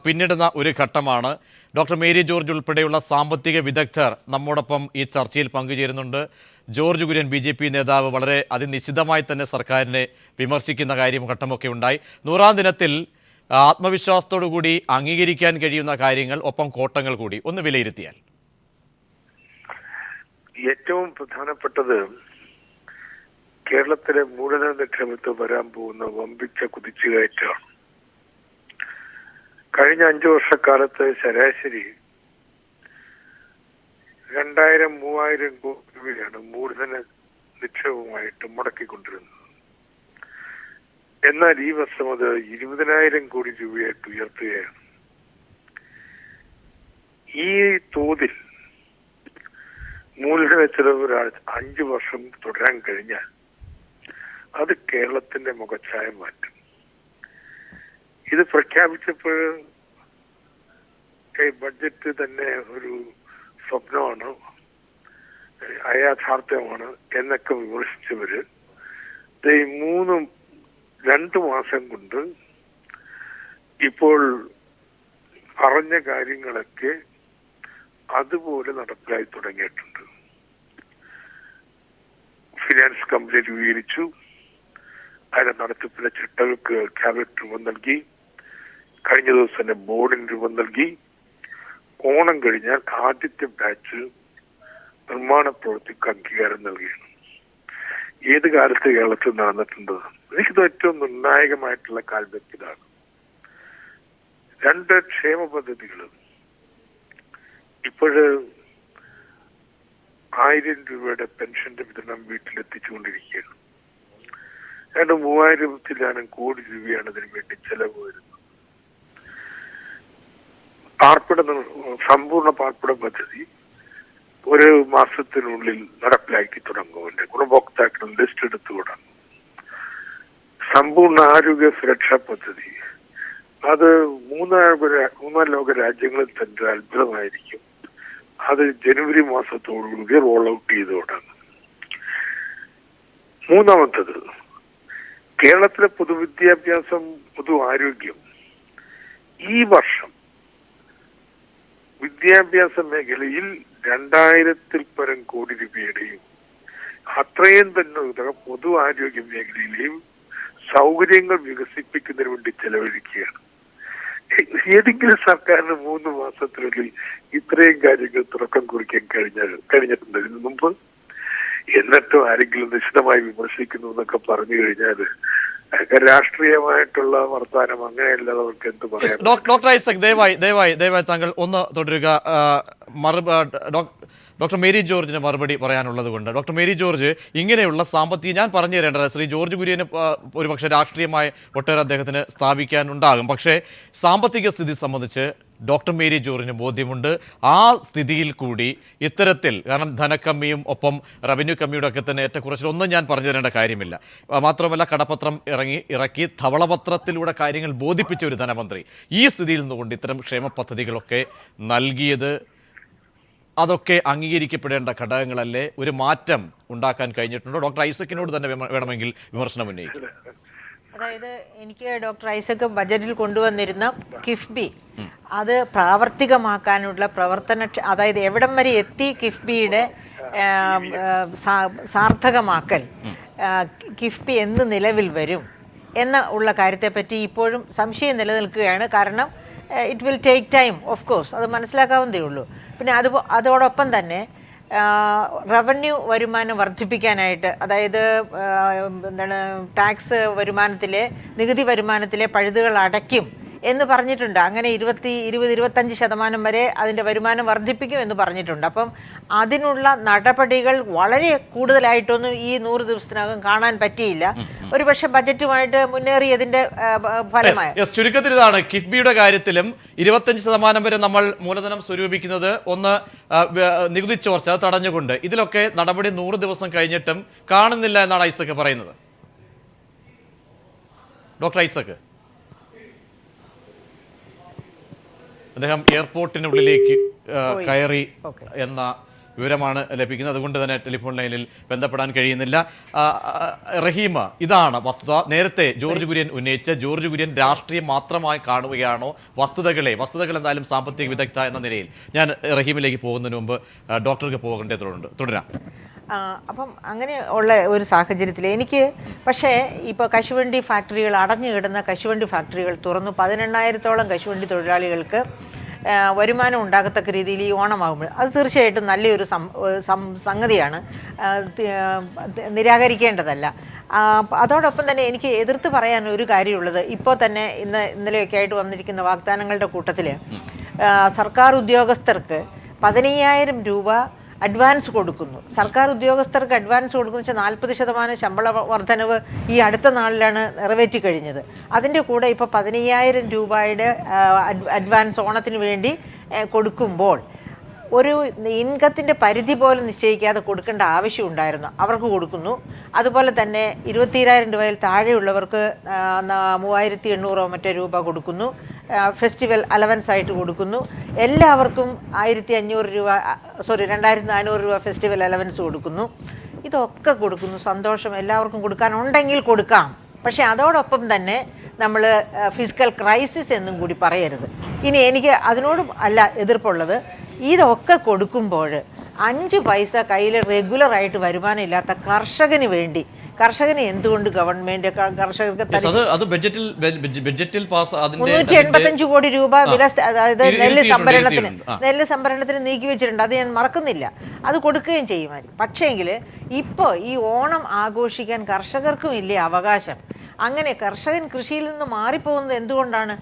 പിന്നിടുന്ന ഒരു ഘട്ടമാണ്. ഡോക്ടർ മേരി ജോർജ് ഉൾപ്പെടെയുള്ള സാമ്പത്തിക വിദഗ്ധർ നമ്മോടൊപ്പം ഈ ചർച്ചയിൽ പങ്കുചേരുന്നുണ്ട്. ജോർജ് കുര്യൻ BJP നേതാവ് വളരെ അതിനിശ്ചിതമായി തന്നെ സർക്കാരിനെ വിമർശിക്കുന്ന കാര്യം ഘട്ടമൊക്കെ ഉണ്ടായി. 100-ാം ദിനത്തിൽ ആത്മവിശ്വാസത്തോടു കൂടി അംഗീകരിക്കാൻ കഴിയുന്ന കാര്യങ്ങൾ, ഒപ്പം കോട്ടങ്ങൾ കൂടി ഒന്ന് വിലയിരുത്തിയാൽ? ഏറ്റവും പ്രധാനപ്പെട്ടത് കേരളത്തിലെ മൂലധനനിക്ഷേപത്തിൽ വരാൻ പോകുന്ന വമ്പിച്ച കുതിച്ചുകയറ്റമാണ്. കഴിഞ്ഞ 5 വർഷക്കാലത്ത് ശരാശരി 2000-3000 കോടി രൂപയാണ് മൂലധന നിക്ഷേപമായിട്ട് മുടക്കിക്കൊണ്ടിരുന്നത്. എന്നാൽ ഈ വർഷം അത് 20,000 കോടി രൂപയായിട്ട് ഉയർത്തുകയാണ്. ഈ തോതിൽ മൂലധന ചെലവ് 5 വർഷം തുടരാൻ കഴിഞ്ഞാൽ അത് കേരളത്തിന്റെ മുഖച്ഛായ മാറ്റും. ഇത് പ്രഖ്യാപിച്ചപ്പോൾ ബഡ്ജറ്റ് തന്നെ ഒരു സ്വപ്നമാണ്, അയാഥാർത്ഥ്യമാണ് എന്നൊക്കെ വിമർശിച്ചവര് 2 മാസം കൊണ്ട് ഇപ്പോൾ പറഞ്ഞ കാര്യങ്ങളൊക്കെ അതുപോലെ നടപ്പിലായി തുടങ്ങിയിട്ടുണ്ട്. ഫിനാൻസ് കമ്പനി രൂപീകരിച്ചു, അതിന്റെ നടത്തിപ്പിലെ ചിട്ടകൾക്ക് ക്യാബിനറ്റ് രൂപം നൽകി, കഴിഞ്ഞ ദിവസം തന്നെ ബോർഡിന് രൂപം നൽകി. ഓണം കഴിഞ്ഞാൽ ആദ്യത്തെ ബാച്ച് നിർമ്മാണ പ്രവൃത്തിക്ക് അംഗീകാരം നൽകിയാണ്. ഏത് കാലത്ത് കേരളത്തിൽ നടന്നിട്ടുണ്ട്? എനിക്കിത് ഏറ്റവും നിർണായകമായിട്ടുള്ള കാൽവെപ്പിലാണ്. 2 ക്ഷേമ പദ്ധതികൾ ഇപ്പോഴ് 1000 രൂപയുടെ പെൻഷന്റെ വിതരണം വീട്ടിലെത്തിച്ചുകൊണ്ടിരിക്കുകയാണ്. 3000 കോടി രൂപയാണ് ഇതിനു വേണ്ടി ചെലവ് വരുന്നത്. സമ്പൂർണ്ണ പാർപ്പിട പദ്ധതി 1 മാസത്തിനുള്ളിൽ നടപ്പിലാക്കി തുടങ്ങും. ഗുണഭോക്താക്കൾ ലിസ്റ്റ് എടുത്തു തുടങ്ങും. സമ്പൂർണ്ണ ആരോഗ്യ സുരക്ഷാ പദ്ധതി അത് 3 ലോക രാജ്യങ്ങളിൽ തന്നെ അത്ഭുതമായിരിക്കും. അത് ജനുവരി മാസത്തോടുകൂടി റോൾ ഔട്ട് ചെയ്ത് തുടങ്ങും. 3ാമത്തത് കേരളത്തിലെ പൊതുവിദ്യാഭ്യാസം, പൊതു ആരോഗ്യം. ഈ വർഷം വിദ്യാഭ്യാസ മേഖലയിൽ 2000-ൽ പരം കോടി രൂപയുടെയും അത്രയും തന്നെ പൊതു ആരോഗ്യ മേഖലയിലെയും സൗകര്യങ്ങൾ വികസിപ്പിക്കുന്നതിന് വേണ്ടി ചെലവഴിക്കുകയാണ്. ഏതെങ്കിലും സർക്കാരിന് 3 മാസത്തിനുള്ളിൽ ഇത്രയും കാര്യങ്ങൾ തുടക്കം കുറിക്കാൻ കഴിഞ്ഞിട്ടുണ്ട് ഇതിനു മുമ്പ്? എന്നിട്ടും ആരെങ്കിലും നിശിതമായി വിമർശിക്കുന്നു എന്നൊക്കെ പറഞ്ഞു കഴിഞ്ഞാൽ രാഷ്ട്രീയമായിട്ടുള്ള വർത്താനം, അങ്ങനെയല്ലാതെ അവർക്ക് എന്ത് പറയാം? ഡോക്ടർ ഐസക്, ദയവായി താങ്കൾ ഒന്ന് തുടരുക. ഡോക്ടർ മേരി ജോർജിന് മറുപടി പറയാനുള്ളത് കൊണ്ട്. ഡോക്ടർ മേരി ജോർജ്, ഇങ്ങനെയുള്ള സാമ്പത്തിക, ഞാൻ പറഞ്ഞു തരേണ്ടത് ശ്രീ ജോർജ് കുര്യന് ഒരുപക്ഷെ രാഷ്ട്രീയമായ ഒട്ടേറെ അദ്ദേഹത്തിന് സ്ഥാപിക്കാനുണ്ടാകും. പക്ഷേ സാമ്പത്തിക സ്ഥിതി സംബന്ധിച്ച് ഡോക്ടർ മേരി ജോർജിന് ബോധ്യമുണ്ട്. ആ സ്ഥിതിയിൽ കൂടി ഇത്തരത്തിൽ, കാരണം ധനക്കമ്മിയും ഒപ്പം റവന്യൂ കമ്മിയുടെ ഒക്കെ തന്നെ ഏറ്റക്കുറച്ചിലൊന്നും ഞാൻ പറഞ്ഞു തരേണ്ട കാര്യമില്ല. മാത്രമല്ല കടപ്പത്രം ഇറക്കി ധവളപത്രത്തിലൂടെ കാര്യങ്ങൾ ബോധിപ്പിച്ച ഒരു ധനമന്ത്രി ഈ സ്ഥിതിയിൽ നിന്നുകൊണ്ട് ഇത്തരം ക്ഷേമ പദ്ധതികളൊക്കെ നൽകിയത്, അതൊക്കെ അംഗീകരിക്കപ്പെടേണ്ട ഘടകങ്ങളല്ലേ? ഒരു മാറ്റം ഉണ്ടാക്കാൻ കഴിഞ്ഞിട്ടുണ്ടോ? ഡോക്ടർ ഐസക്കിനോട് തന്നെ വേണമെങ്കിൽ വിമർശനം ഉന്നയിക്കും. അതായത് എനിക്ക് ഡോക്ടർ ഐസക് ബജറ്റിൽ കൊണ്ടുവന്നിരുന്ന കിഫ്ബി അത് പ്രാവർത്തികമാക്കാനുള്ള അതായത് എവിടം വരെ എത്തി കിഫ്ബിയുടെ സാർത്ഥകമാക്കൽ, കിഫ്ബി എന്ന് നിലവിൽ വരും ഉള്ള കാര്യത്തെപ്പറ്റി ഇപ്പോഴും സംശയം നിലനിൽക്കുകയാണ്. കാരണം it will take time, of course, അത് മനസ്സിലാക്കാവുന്നതേ ഉള്ളൂ. പിന്നെ അതോടൊപ്പം തന്നെ റവന്യൂ വരുമാനം വർദ്ധിപ്പിക്കാനായിട്ട്, അതായത് ടാക്സ് വരുമാനത്തിലെ, നികുതി വരുമാനത്തിലെ പഴുതുകൾ അടയ്ക്കും എന്ന് പറഞ്ഞിട്ടുണ്ട്. അങ്ങനെ 20-25% വരെ അതിൻ്റെ വരുമാനം വർദ്ധിപ്പിക്കും എന്ന് പറഞ്ഞിട്ടുണ്ട്. അപ്പം അതിനുള്ള നടപടികൾ വളരെ കൂടുതലായിട്ടൊന്നും ഈ 100 ദിവസത്തിനകം കാണാൻ പറ്റിയില്ല. ഒരുപക്ഷെ ബജറ്റുമായിട്ട് മുന്നേറിയതിൻ്റെ ഫലമായി. ചുരുക്കത്തിൽ ഇതാണ്, കിഫ്ബിയുടെ കാര്യത്തിലും 25% വരെ നമ്മൾ മൂലധനം സ്വരൂപിക്കുന്നത്, ഒന്ന് നികുതി ചോർച്ച അത് തടഞ്ഞുകൊണ്ട്, ഇതിലൊക്കെ നടപടി 100 ദിവസം കഴിഞ്ഞിട്ടും കാണുന്നില്ല എന്നാണ് ഐസക് പറയുന്നത്. ഡോക്ടർ ഐസക്, അദ്ദേഹം എയർപോർട്ടിനുള്ളിലേക്ക് കയറി എന്ന വിവരമാണ് ലഭിക്കുന്നത്. അതുകൊണ്ട് തന്നെ ടെലിഫോൺ ലൈനിൽ ബന്ധപ്പെടാൻ കഴിയുന്നില്ല. റഹീമ, ഇതാണ് വസ്തുത. നേരത്തെ ജോർജ് കുര്യൻ ഉന്നയിച്ച, ജോർജ് കുര്യൻ രാഷ്ട്രീയം മാത്രമായി കാണുകയാണോ വസ്തുതകൾ എന്തായാലും സാമ്പത്തിക വിദഗ്ധ എന്ന നിലയിൽ? ഞാൻ റഹീമിലേക്ക് പോകുന്നതിന് മുമ്പ് ഡോക്ടർക്ക് പോകേണ്ടതുണ്ട്. തുടരാം. അപ്പം അങ്ങനെ ഉള്ള ഒരു സാഹചര്യത്തിൽ എനിക്ക്, പക്ഷേ ഇപ്പോൾ കശുവണ്ടി ഫാക്ടറികൾ, അടഞ്ഞു കിടന്ന കശുവണ്ടി ഫാക്ടറികൾ തുറന്നു 18,000-ഓളം കശുവണ്ടി തൊഴിലാളികൾക്ക് വരുമാനം ഉണ്ടാകത്തക്ക രീതിയിൽ ഈ ഓണമാകുമ്പോൾ അത് തീർച്ചയായിട്ടും നല്ലൊരു സംഗതിയാണ്, നിരാകരിക്കേണ്ടതല്ല. അതോടൊപ്പം തന്നെ എനിക്ക് എതിർത്ത് പറയാൻ ഒരു കാര്യമുള്ളത്, ഇപ്പോൾ തന്നെ ഇന്നലെയൊക്കെ ആയിട്ട് വന്നിരിക്കുന്ന വാഗ്ദാനങ്ങളുടെ കൂട്ടത്തിൽ സർക്കാർ ഉദ്യോഗസ്ഥർക്ക് 15,000 രൂപ അഡ്വാൻസ് കൊടുക്കുന്നു. സർക്കാർ ഉദ്യോഗസ്ഥർക്ക് അഡ്വാൻസ് കൊടുക്കുന്ന വെച്ചാൽ 40% ശമ്പള വർധനവ് ഈ അടുത്ത നാളിലാണ് നിറവേറ്റി കഴിഞ്ഞത്. അതിൻ്റെ കൂടെ ഇപ്പോൾ 15,000 രൂപയുടെ അഡ്വാൻസ് ഓണത്തിന് വേണ്ടി കൊടുക്കുമ്പോൾ ഒരു ഇൻകത്തിൻ്റെ പരിധി പോലും നിശ്ചയിക്കാതെ കൊടുക്കേണ്ട ആവശ്യം ഉണ്ടായിരുന്നു, അവർക്ക് കൊടുക്കുന്നു. അതുപോലെ തന്നെ 22,000 രൂപയിൽ താഴെയുള്ളവർക്ക് 3,800 മറ്റോ രൂപ കൊടുക്കുന്നു. ഫെസ്റ്റിവൽ അലവൻസ് ആയിട്ട് കൊടുക്കുന്നു. എല്ലാവർക്കും 1,500 രൂപ 2,400 രൂപ ഫെസ്റ്റിവൽ അലവൻസ് കൊടുക്കുന്നു. ഇതൊക്കെ കൊടുക്കുന്നു. സന്തോഷം, എല്ലാവർക്കും കൊടുക്കാനുണ്ടെങ്കിൽ കൊടുക്കാം. പക്ഷേ അതോടൊപ്പം തന്നെ നമ്മൾ ഫിസിക്കൽ ക്രൈസിസ് എന്നും കൂടി പറയരുത്. ഇനി എനിക്ക് അതിനോട് അല്ല എതിർപ്പുള്ളത്, ഇതൊക്കെ കൊടുക്കുമ്പോൾ 5 പൈസ കയ്യിൽ റെഗുലറായിട്ട് വരുമാനമില്ലാത്ത കർഷകന് വേണ്ടി, കർഷകന് എന്തുകൊണ്ട് ഗവൺമെന്റ് കർഷകർക്ക് 385 കോടി രൂപ വില, അതായത് നെല്ല് സംഭരണത്തിന് നീക്കി വെച്ചിട്ടുണ്ട്. അത് ഞാൻ മറക്കുന്നില്ല, അത് കൊടുക്കുകയും ചെയ്യുമായിരിക്കും. പക്ഷേങ്കിൽ ഇപ്പോൾ ഈ ഓണം ആഘോഷിക്കാൻ കർഷകർക്കും ഇല്ലേ അവകാശം? അങ്ങനെ കർഷകൻ കൃഷിയിൽ നിന്ന് മാറിപ്പോകുന്നത് എന്തുകൊണ്ടാണ്?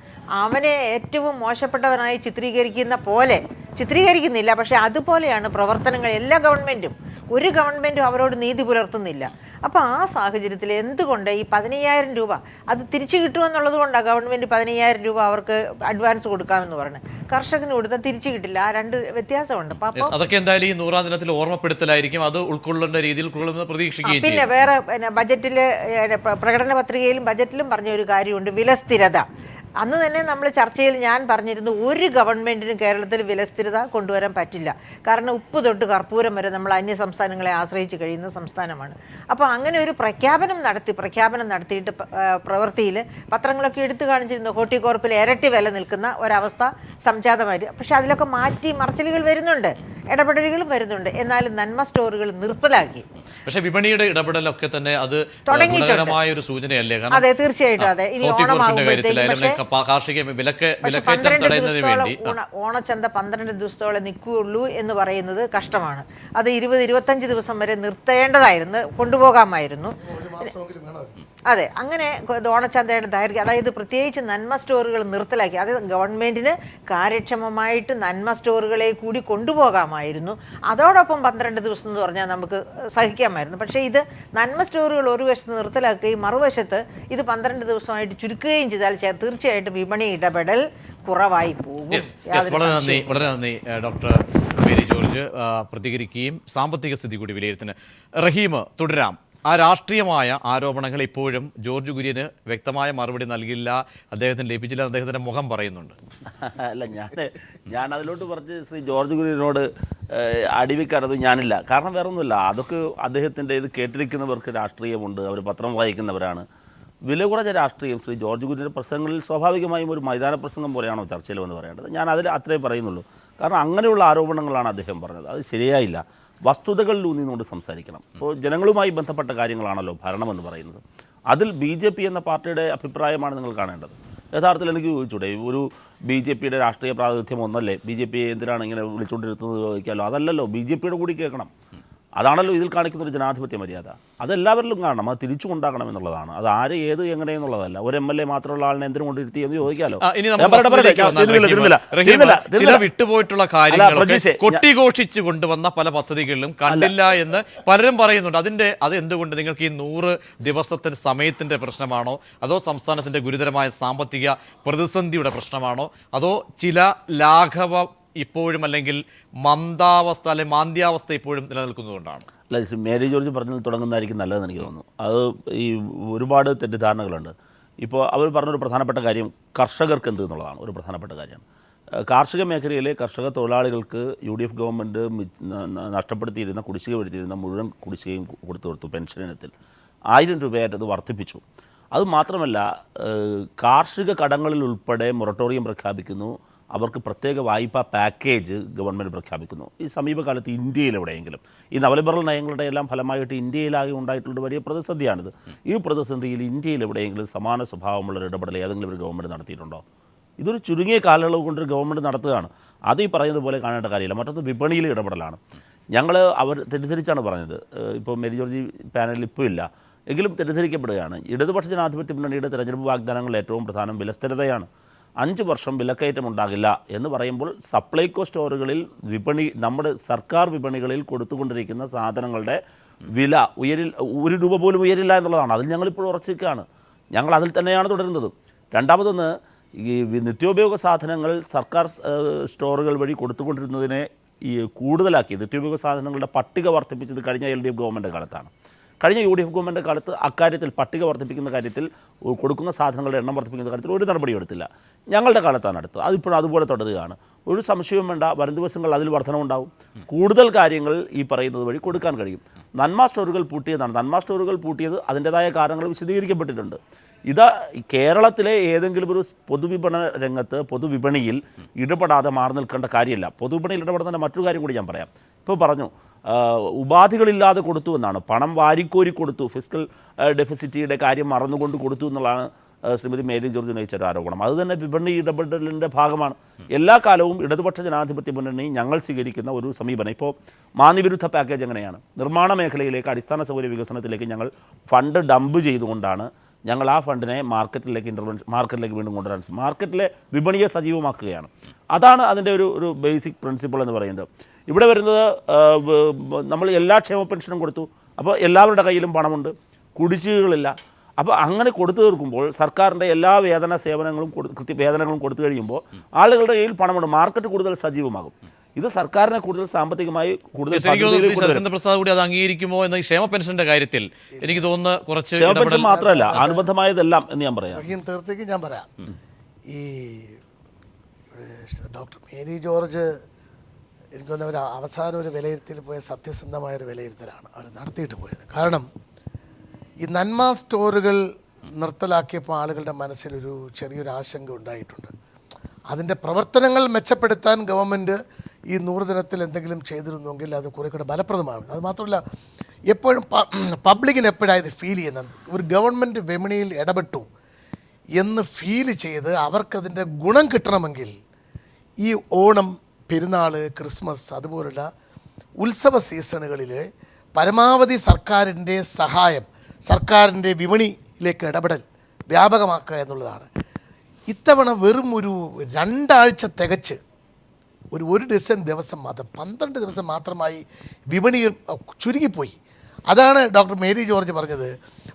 അവനെ ഏറ്റവും മോശപ്പെട്ടവനായി ചിത്രീകരിക്കുന്ന പോലെ ചിത്രീകരിക്കുന്നില്ല, പക്ഷേ അതുപോലെയാണ് പ്രവർത്തനങ്ങൾ. എല്ലാ ഗവൺമെൻറ്റും, ഒരു ഗവൺമെൻറ്റും അവരോട് നീതി പുലർത്തുന്നില്ല. അപ്പോൾ ആ സാഹചര്യത്തിൽ എന്തുകൊണ്ട് ഈ 15,000 രൂപ അത് തിരിച്ചു കിട്ടുമെന്നുള്ളത് കൊണ്ടാണ് ഗവൺമെൻറ് 15,000 രൂപ അവർക്ക് അഡ്വാൻസ് കൊടുക്കാമെന്ന് പറയുന്നത്. കർഷകന് കൊടുത്താൽ തിരിച്ചു കിട്ടില്ല. ആ രണ്ട് വ്യത്യാസമുണ്ട്. അപ്പോൾ അതൊക്കെ എന്തായാലും ഈ 100-ാം ദിനത്തിൽ ഓർമ്മപ്പെടുത്തലായിരിക്കും, അത് ഉൾക്കൊള്ളേണ്ട രീതിയിൽ പ്രതീക്ഷിക്കുകയും. പിന്നെ വേറെ ബജറ്റിൽ, പ്രകടന പത്രികയിലും ബജറ്റിലും പറഞ്ഞ ഒരു കാര്യമുണ്ട്, വിലസ്ഥിരത. അന്ന് തന്നെ നമ്മൾ ചർച്ചയിൽ ഞാൻ പറഞ്ഞിരുന്നു, ഒരു ഗവൺമെൻറ്റിനും കേരളത്തിൽ വിലസ്ഥിരത കൊണ്ടുവരാൻ പറ്റില്ല. കാരണം ഉപ്പ് തൊട്ട് കർപ്പൂരം വരെ നമ്മൾ അന്യ സംസ്ഥാനങ്ങളെ ആശ്രയിച്ച് കഴിയുന്ന സംസ്ഥാനമാണ്. അപ്പോൾ അങ്ങനെ ഒരു പ്രഖ്യാപനം നടത്തിയിട്ട് പ്രവൃത്തിയിൽ പത്രങ്ങളൊക്കെ എടുത്തു കാണിച്ചിരുന്നു. ഹോർട്ടികോർപ്പിൽ ഇരട്ടി വില നിൽക്കുന്ന ഒരവസ്ഥ സംജാതമായിരുന്നു. പക്ഷെ അതിലൊക്കെ മാറ്റി മറിച്ചിലുകൾ വരുന്നുണ്ട്, ഇടപെടലുകളും വരുന്നുണ്ട്. എന്നാലും നന്മ സ്റ്റോറുകൾ നിർത്തലാക്കി. പക്ഷേ വിപണിയുടെ ഇടപെടലൊക്കെ തന്നെ അത് ഗുണകരമായ ഒരു സൂചനയല്ലേ? അതെ, തീർച്ചയായിട്ടും. അതെ, ഇനി ഓണമാകുമ്പോഴത്തേക്കും കാർഷിക വിലക്കയറ്റം തടയുന്നതിന് വേണ്ടി ഓണച്ചന്ത 12 ദിവസത്തോളം നിൽക്കുകയുള്ളൂ എന്ന് പറയുന്നത് കഷ്ടമാണ്. അത് 20-25 ദിവസം വരെ നിർത്തേണ്ടതായിരുന്നു, കൊണ്ടുപോകാമായിരുന്നു. അതെ, അങ്ങനെ ഓണച്ചന്തയുടെ ദൈർഘ്യം, അതായത് പ്രത്യേകിച്ച് നന്മ സ്റ്റോറുകൾ നിർത്തലാക്കി. അത് ഗവൺമെൻറ്റിന് കാര്യക്ഷമമായിട്ട് നന്മ സ്റ്റോറുകളെ കൂടി കൊണ്ടുപോകാമായിരുന്നു. അതോടൊപ്പം 12 ദിവസം എന്ന് പറഞ്ഞാൽ നമുക്ക് സഹിക്കാമായിരുന്നു. പക്ഷേ ഇത് നന്മ സ്റ്റോറുകൾ ഒരു വശത്ത് നിർത്തലാക്കുകയും മറുവശത്ത് ഇത് 12 ദിവസമായിട്ട് ചുരുക്കുകയും ചെയ്താൽ തീർച്ചയായിട്ടും വിപണി ഇടപെടൽ കുറവായി പോകും. വളരെ നന്ദി ഡോക്ടർ മേരി ജോർജ് പ്രതികരിക്കുകയും സാമ്പത്തിക സ്ഥിതി കൂടി വിലയിരുത്തുന്നു. റഹീം, തുടരാം. ആ രാഷ്ട്രീയമായ ആരോപണങ്ങൾ ഇപ്പോഴും ജോർജ് കുര്യന് വ്യക്തമായ മറുപടി നൽകില്ല, അദ്ദേഹത്തിന് ലഭിച്ചില്ല, അദ്ദേഹത്തിൻ്റെ മുഖം പറയുന്നുണ്ട്. അല്ല, ഞാൻ അതിലോട്ട് പറഞ്ഞ് ശ്രീ ജോർജ് കുര്യനോട് അടിവിക്കാറത് ഞാനില്ല. കാരണം വേറെ ഒന്നുമില്ല, അതൊക്കെ അദ്ദേഹത്തിൻ്റെ ഇത് കേട്ടിരിക്കുന്നവർക്ക് രാഷ്ട്രീയമുണ്ട്, അവർ പത്രം വായിക്കുന്നവരാണ്. വില കുറഞ്ഞ രാഷ്ട്രീയം ശ്രീ ജോർജ് കുര്യൻ്റെ പ്രസംഗങ്ങളിൽ സ്വാഭാവികമായും ഒരു മൈതാന പ്രസംഗം പോലെയാണോ ചർച്ചയിൽ വന്ന് പറയേണ്ടത്? ഞാൻ അതിൽ അത്രേ പറയുന്നുള്ളൂ. കാരണം അങ്ങനെയുള്ള ആരോപണങ്ങളാണ് അദ്ദേഹം പറഞ്ഞത്, അത് ശരിയായില്ല. വസ്തുതകളിലൂന്നിന്നുകൊണ്ട് സംസാരിക്കണം. ഇപ്പോൾ ജനങ്ങളുമായി ബന്ധപ്പെട്ട കാര്യങ്ങളാണല്ലോ ഭരണമെന്ന് പറയുന്നത്. അതിൽ BJP എന്ന പാർട്ടിയുടെ അഭിപ്രായമാണ് നിങ്ങൾ കാണേണ്ടത്. യഥാർത്ഥത്തിൽ എനിക്ക് ചോദിച്ചൂടെ, ഒരു BJPയുടെ രാഷ്ട്രീയ പ്രാതിനിധ്യം ഒന്നല്ലേ? BJP എന്തിനാണ് ഇങ്ങനെ വിളിച്ചുകൊണ്ടിരുന്നത് ചോദിക്കാമല്ലോ. അതല്ലല്ലോ, BJPയുടെ കൂടി കേൾക്കണം. അതാണല്ലോ ഇതിൽ കാണിക്കുന്ന ഒരു ജനാധിപത്യ മര്യാദ. അതെല്ലാവരിലും കാണണം, അത് തിരിച്ചു കൊണ്ടാക്കണം എന്നുള്ളതാണ്. അത് ആര് ഏത് എങ്ങനെയെന്നുള്ളതല്ല. ഒരു MLA മാത്രമുള്ള ആളിനെ എന്തിനു കൊണ്ടിരുത്തി എന്ന് ചോദിക്കാമല്ലോ. ചില വിട്ടുപോയിട്ടുള്ള കാര്യങ്ങൾ കൊട്ടിഘോഷിച്ച് കൊണ്ടുവന്ന പല പദ്ധതികളിലും കണ്ടില്ല എന്ന് പലരും പറയുന്നുണ്ട്. അത് എന്തുകൊണ്ട്? നിങ്ങൾക്ക് ഈ 100 ദിവസത്തിന്റെ സമയത്തിന്റെ പ്രശ്നമാണോ, അതോ സംസ്ഥാനത്തിന്റെ ഗുരുതരമായ സാമ്പത്തിക പ്രതിസന്ധിയുടെ പ്രശ്നമാണോ, അതോ ചില ലാഘവ ഇപ്പോഴും അല്ലെങ്കിൽ മന്ദാവസ്ഥ അല്ലെങ്കിൽ മാന്ദ്യാവസ്ഥ ഇപ്പോഴും നിലനിൽക്കുന്നതുകൊണ്ടാണ്? അല്ല, മേരി ജോർജ് പറഞ്ഞത് തുടങ്ങുന്നതായിരിക്കും നല്ലതെന്ന് എനിക്ക് തോന്നുന്നു. അത് ഈ ഒരുപാട് തെറ്റിദ്ധാരണകളുണ്ട്. ഇപ്പോൾ അവർ പറഞ്ഞൊരു പ്രധാനപ്പെട്ട കാര്യം കർഷകർക്ക് എന്ത് എന്നുള്ളതാണ് ഒരു പ്രധാനപ്പെട്ട കാര്യമാണ്. കാർഷിക മേഖലയിലെ കർഷക തൊഴിലാളികൾക്ക് UDF ഗവൺമെൻറ് നഷ്ടപ്പെടുത്തിയിരുന്ന, കുടിശ്ശിക വരുത്തിയിരുന്ന മുഴുവൻ കുടിശ്ശികയും കൊടുത്തു. പെൻഷൻ ഇനത്തിൽ 1000 രൂപയായിട്ട് അത് വർദ്ധിപ്പിച്ചു. അതുമാത്രമല്ല, കാർഷിക കടങ്ങളിൽ ഉൾപ്പെടെ മൊറട്ടോറിയം പ്രഖ്യാപിക്കുന്നു. അവർക്ക് പ്രത്യേക വായ്പാ പാക്കേജ് ഗവൺമെൻറ് പ്രഖ്യാപിക്കുന്നു. ഈ സമീപകാലത്ത് ഇന്ത്യയിൽ എവിടെയെങ്കിലും ഈ നവലിബറൽ നയങ്ങളുടെ എല്ലാം ഫലമായിട്ട് ഇന്ത്യയിലാകെ ഉണ്ടായിട്ടുള്ള വലിയ പ്രതിസന്ധിയാണിത്. ഈ പ്രതിസന്ധിയിൽ ഇന്ത്യയിൽ എവിടെയെങ്കിലും സമാന സ്വഭാവമുള്ളൊരു ഇടപെടൽ ഏതെങ്കിലും ഒരു ഗവൺമെൻറ് നടത്തിയിട്ടുണ്ടോ? ഇതൊരു ചുരുങ്ങിയ കാലയളവ് കൊണ്ടൊരു ഗവൺമെൻറ് നടത്തുകയാണ്. അത് ഈ പറയുന്നത് പോലെ കാണേണ്ട കാര്യമില്ല. മറ്റൊന്ന് വിപണിയിലെ ഇടപെടലാണ്. അവർ തെറ്റിദ്ധരിച്ചാണ് പറഞ്ഞത്. ഇപ്പോൾ മേരി ജോർജ് പാനലിൽ ഇപ്പോൾ ഇല്ല, എങ്കിലും തെറ്റിദ്ധരിക്കപ്പെടുകയാണ്. ഇടതുപക്ഷ ജനാധിപത്യ മുന്നണിയുടെ തെരഞ്ഞെടുപ്പ് വാഗ്ദാനങ്ങളിൽ ഏറ്റവും പ്രധാനം വിലസ്ഥിരതയാണ്. 5 വർഷം വിലക്കയറ്റം ഉണ്ടാകില്ല എന്ന് പറയുമ്പോൾ സപ്ലൈകോ സ്റ്റോറുകളിൽ നമ്മുടെ സർക്കാർ വിപണികളിൽ കൊടുത്തുകൊണ്ടിരിക്കുന്ന സാധനങ്ങളുടെ വില 1 രൂപ പോലും ഉയരില്ല എന്നുള്ളതാണ്. അതിൽ ഞങ്ങളിപ്പോൾ ഉറച്ചിരിക്കുകയാണ്. ഞങ്ങൾ അതിൽ തന്നെയാണ് തുടരുന്നത്. രണ്ടാമതൊന്ന്, ഈ നിത്യോപയോഗ സാധനങ്ങൾ സർക്കാർ സ്റ്റോറുകൾ വഴി കൊടുത്തുകൊണ്ടിരുന്നതിനെ ഈ കൂടുതലാക്കി നിത്യോപയോഗ സാധനങ്ങളുടെ പട്ടിക വർദ്ധിപ്പിച്ചത് കഴിഞ്ഞ LDF ഗവൺമെൻറ് കാലത്താണ്. കഴിഞ്ഞ UDF ഗവൺമെൻറ് കാലത്ത് അക്കാര്യത്തിൽ പട്ടിക വർദ്ധിപ്പിക്കുന്ന കാര്യത്തിൽ, കൊടുക്കുന്ന സാധനങ്ങളുടെ എണ്ണം വർദ്ധിപ്പിക്കുന്ന കാര്യത്തിൽ ഒരു നടപടിയും എടുത്തില്ല. ഞങ്ങളുടെ കാലത്താണ് എടുത്തത്. അതിപ്പോഴും അതുപോലെ തുടരുകയാണ്. ഒരു സംശയവും വേണ്ട, വരും ദിവസങ്ങളിൽ അതിൽ വർധനവുണ്ടാവും. കൂടുതൽ കാര്യങ്ങൾ ഈ പറയുന്നത് വഴി കൊടുക്കാൻ കഴിയും. നന്മ സ്റ്റോറുകൾ പൂട്ടിയതാണ്. നന്മ സ്റ്റോറുകൾ പൂട്ടിയത് അതിൻ്റെതായ കാരണങ്ങൾ വിശദീകരിക്കപ്പെട്ടിട്ടുണ്ട്. കേരളത്തിലെ ഏതെങ്കിലും ഒരു പൊതുവിപണന രംഗത്ത്, പൊതുവിപണിയിൽ ഇടപെടാതെ മാറി നിൽക്കേണ്ട കാര്യമില്ല. പൊതുവിപണിയിൽ ഇടപെടുന്നതിൻ്റെ മറ്റൊരു കാര്യം കൂടി ഞാൻ പറയാം. ഇപ്പോൾ പറഞ്ഞു, ഉപാധികളില്ലാതെ കൊടുത്തു എന്നാണ്. പണം വാരിക്കോരി കൊടുത്തു, ഫിസ്ക്കൽ ഡെഫിസിറ്റിയുടെ കാര്യം മറന്നുകൊണ്ട് കൊടുത്തു എന്നുള്ളതാണ് ശ്രീമതി മേരി ജോർജ് ഉന്നയിച്ച ഒരു ആരോപണം. അതുതന്നെ വിപണി ഇടപെടലിൻ്റെ ഭാഗമാണ്. എല്ലാ കാലവും ഇടതുപക്ഷ ജനാധിപത്യ മുന്നണി ഞങ്ങൾ സ്വീകരിക്കുന്ന ഒരു സമീപനം. ഇപ്പോൾ മാന്യവിരുദ്ധ പാക്കേജ് എങ്ങനെയാണ്? നിർമ്മാണ മേഖലയിലേക്ക്, അടിസ്ഥാന സൗകര്യ വികസനത്തിലേക്ക് ഞങ്ങൾ ഫണ്ട് ഡംപ് ചെയ്തുകൊണ്ടാണ് ഞങ്ങൾ ആ ഫണ്ടിനെ മാർക്കറ്റിലേക്ക് വീണ്ടും കൊണ്ടുവരാൻ, മാർക്കറ്റിലെ വിപണിയെ സജീവമാക്കുകയാണ്. അതാണ് അതിൻ്റെ ഒരു ബേസിക് പ്രിൻസിപ്പിൾ എന്ന് പറയുന്നത്. ഇവിടെ വരുന്നത്, നമ്മൾ എല്ലാ ക്ഷേമ പെൻഷനും കൊടുത്തു, അപ്പോൾ എല്ലാവരുടെ കയ്യിലും പണമുണ്ട്, കുടിശ്ശികകളില്ല. അപ്പോൾ അങ്ങനെ കൊടുത്തു തീർക്കുമ്പോൾ സർക്കാരിൻ്റെ എല്ലാ വേതനങ്ങളും കൊടുത്തു കഴിയുമ്പോൾ ആളുകളുടെ കയ്യിൽ പണമുണ്ട്, മാർക്കറ്റ് കൂടുതൽ സജീവമാകും. ഇത് സർക്കാരിനെ കൂടുതൽ സാമ്പത്തികമായി ശരത്ചന്ദ്ര പ്രസാദ് കൂടി അത് അംഗീകരിക്കുമോ എന്ന ഈ ക്ഷേമ പെൻഷന്റെ കാര്യത്തിൽ എനിക്ക് തോന്നുന്നു കുറച്ച് ക്ഷേമ പെൻഷൻ മാത്രമല്ല, അനുബന്ധമായതെല്ലാം എന്ന് ഞാൻ പറയാം. തീർത്തേക്ക് ഞാൻ പറയാം. ഈ ഡോക്ടർ മേരി ജോർജ് എനിക്ക് തോന്നുന്ന അവസാനം ഒരു വിലയിരുത്തൽ പോയ സത്യസന്ധമായൊരു വിലയിരുത്തലാണ് അവർ നടത്തിയിട്ട് പോയത്. കാരണം ഈ നന്മ സ്റ്റോറുകൾ നിർത്തലാക്കിയപ്പോൾ ആളുകളുടെ മനസ്സിലൊരു ചെറിയൊരു ആശങ്ക ഉണ്ടായിട്ടുണ്ട്. അതിൻ്റെ പ്രവർത്തനങ്ങൾ മെച്ചപ്പെടുത്താൻ ഗവൺമെൻറ് ഈ 100 ദിനത്തിൽ എന്തെങ്കിലും ചെയ്തിരുന്നെങ്കിൽ അത് കുറേ കൂടെ ഫലപ്രദമാകും. അത് മാത്രമല്ല, എപ്പോഴും പബ്ലിക്കിന് എപ്പോഴായത് ഫീൽ ചെയ്യുന്നത്, ഒരു ഗവൺമെൻറ് വിപണിയിൽ ഇടപെട്ടു എന്ന് ഫീൽ ചെയ്ത് അവർക്കതിൻ്റെ ഗുണം കിട്ടണമെങ്കിൽ ഈ ഓണം, പെരുന്നാൾ, ക്രിസ്മസ് അതുപോലുള്ള ഉത്സവ സീസണുകളിൽ പരമാവധി സർക്കാരിൻ്റെ സഹായം, സർക്കാരിൻ്റെ വിപണിയിലേക്ക് ഇടപെടൽ വ്യാപകമാക്കുക എന്നുള്ളതാണ്. ഇത്തവണ വെറും ഒരു 2 ആഴ്ച തികച്ച് ഒരു ഡസൻ ദിവസം മാത്രം, 12 ദിവസം മാത്രമായി വിപണി ചുരുങ്ങിപ്പോയി. അതാണ് ഡോക്ടർ മേരി ജോർജ് പറഞ്ഞത്.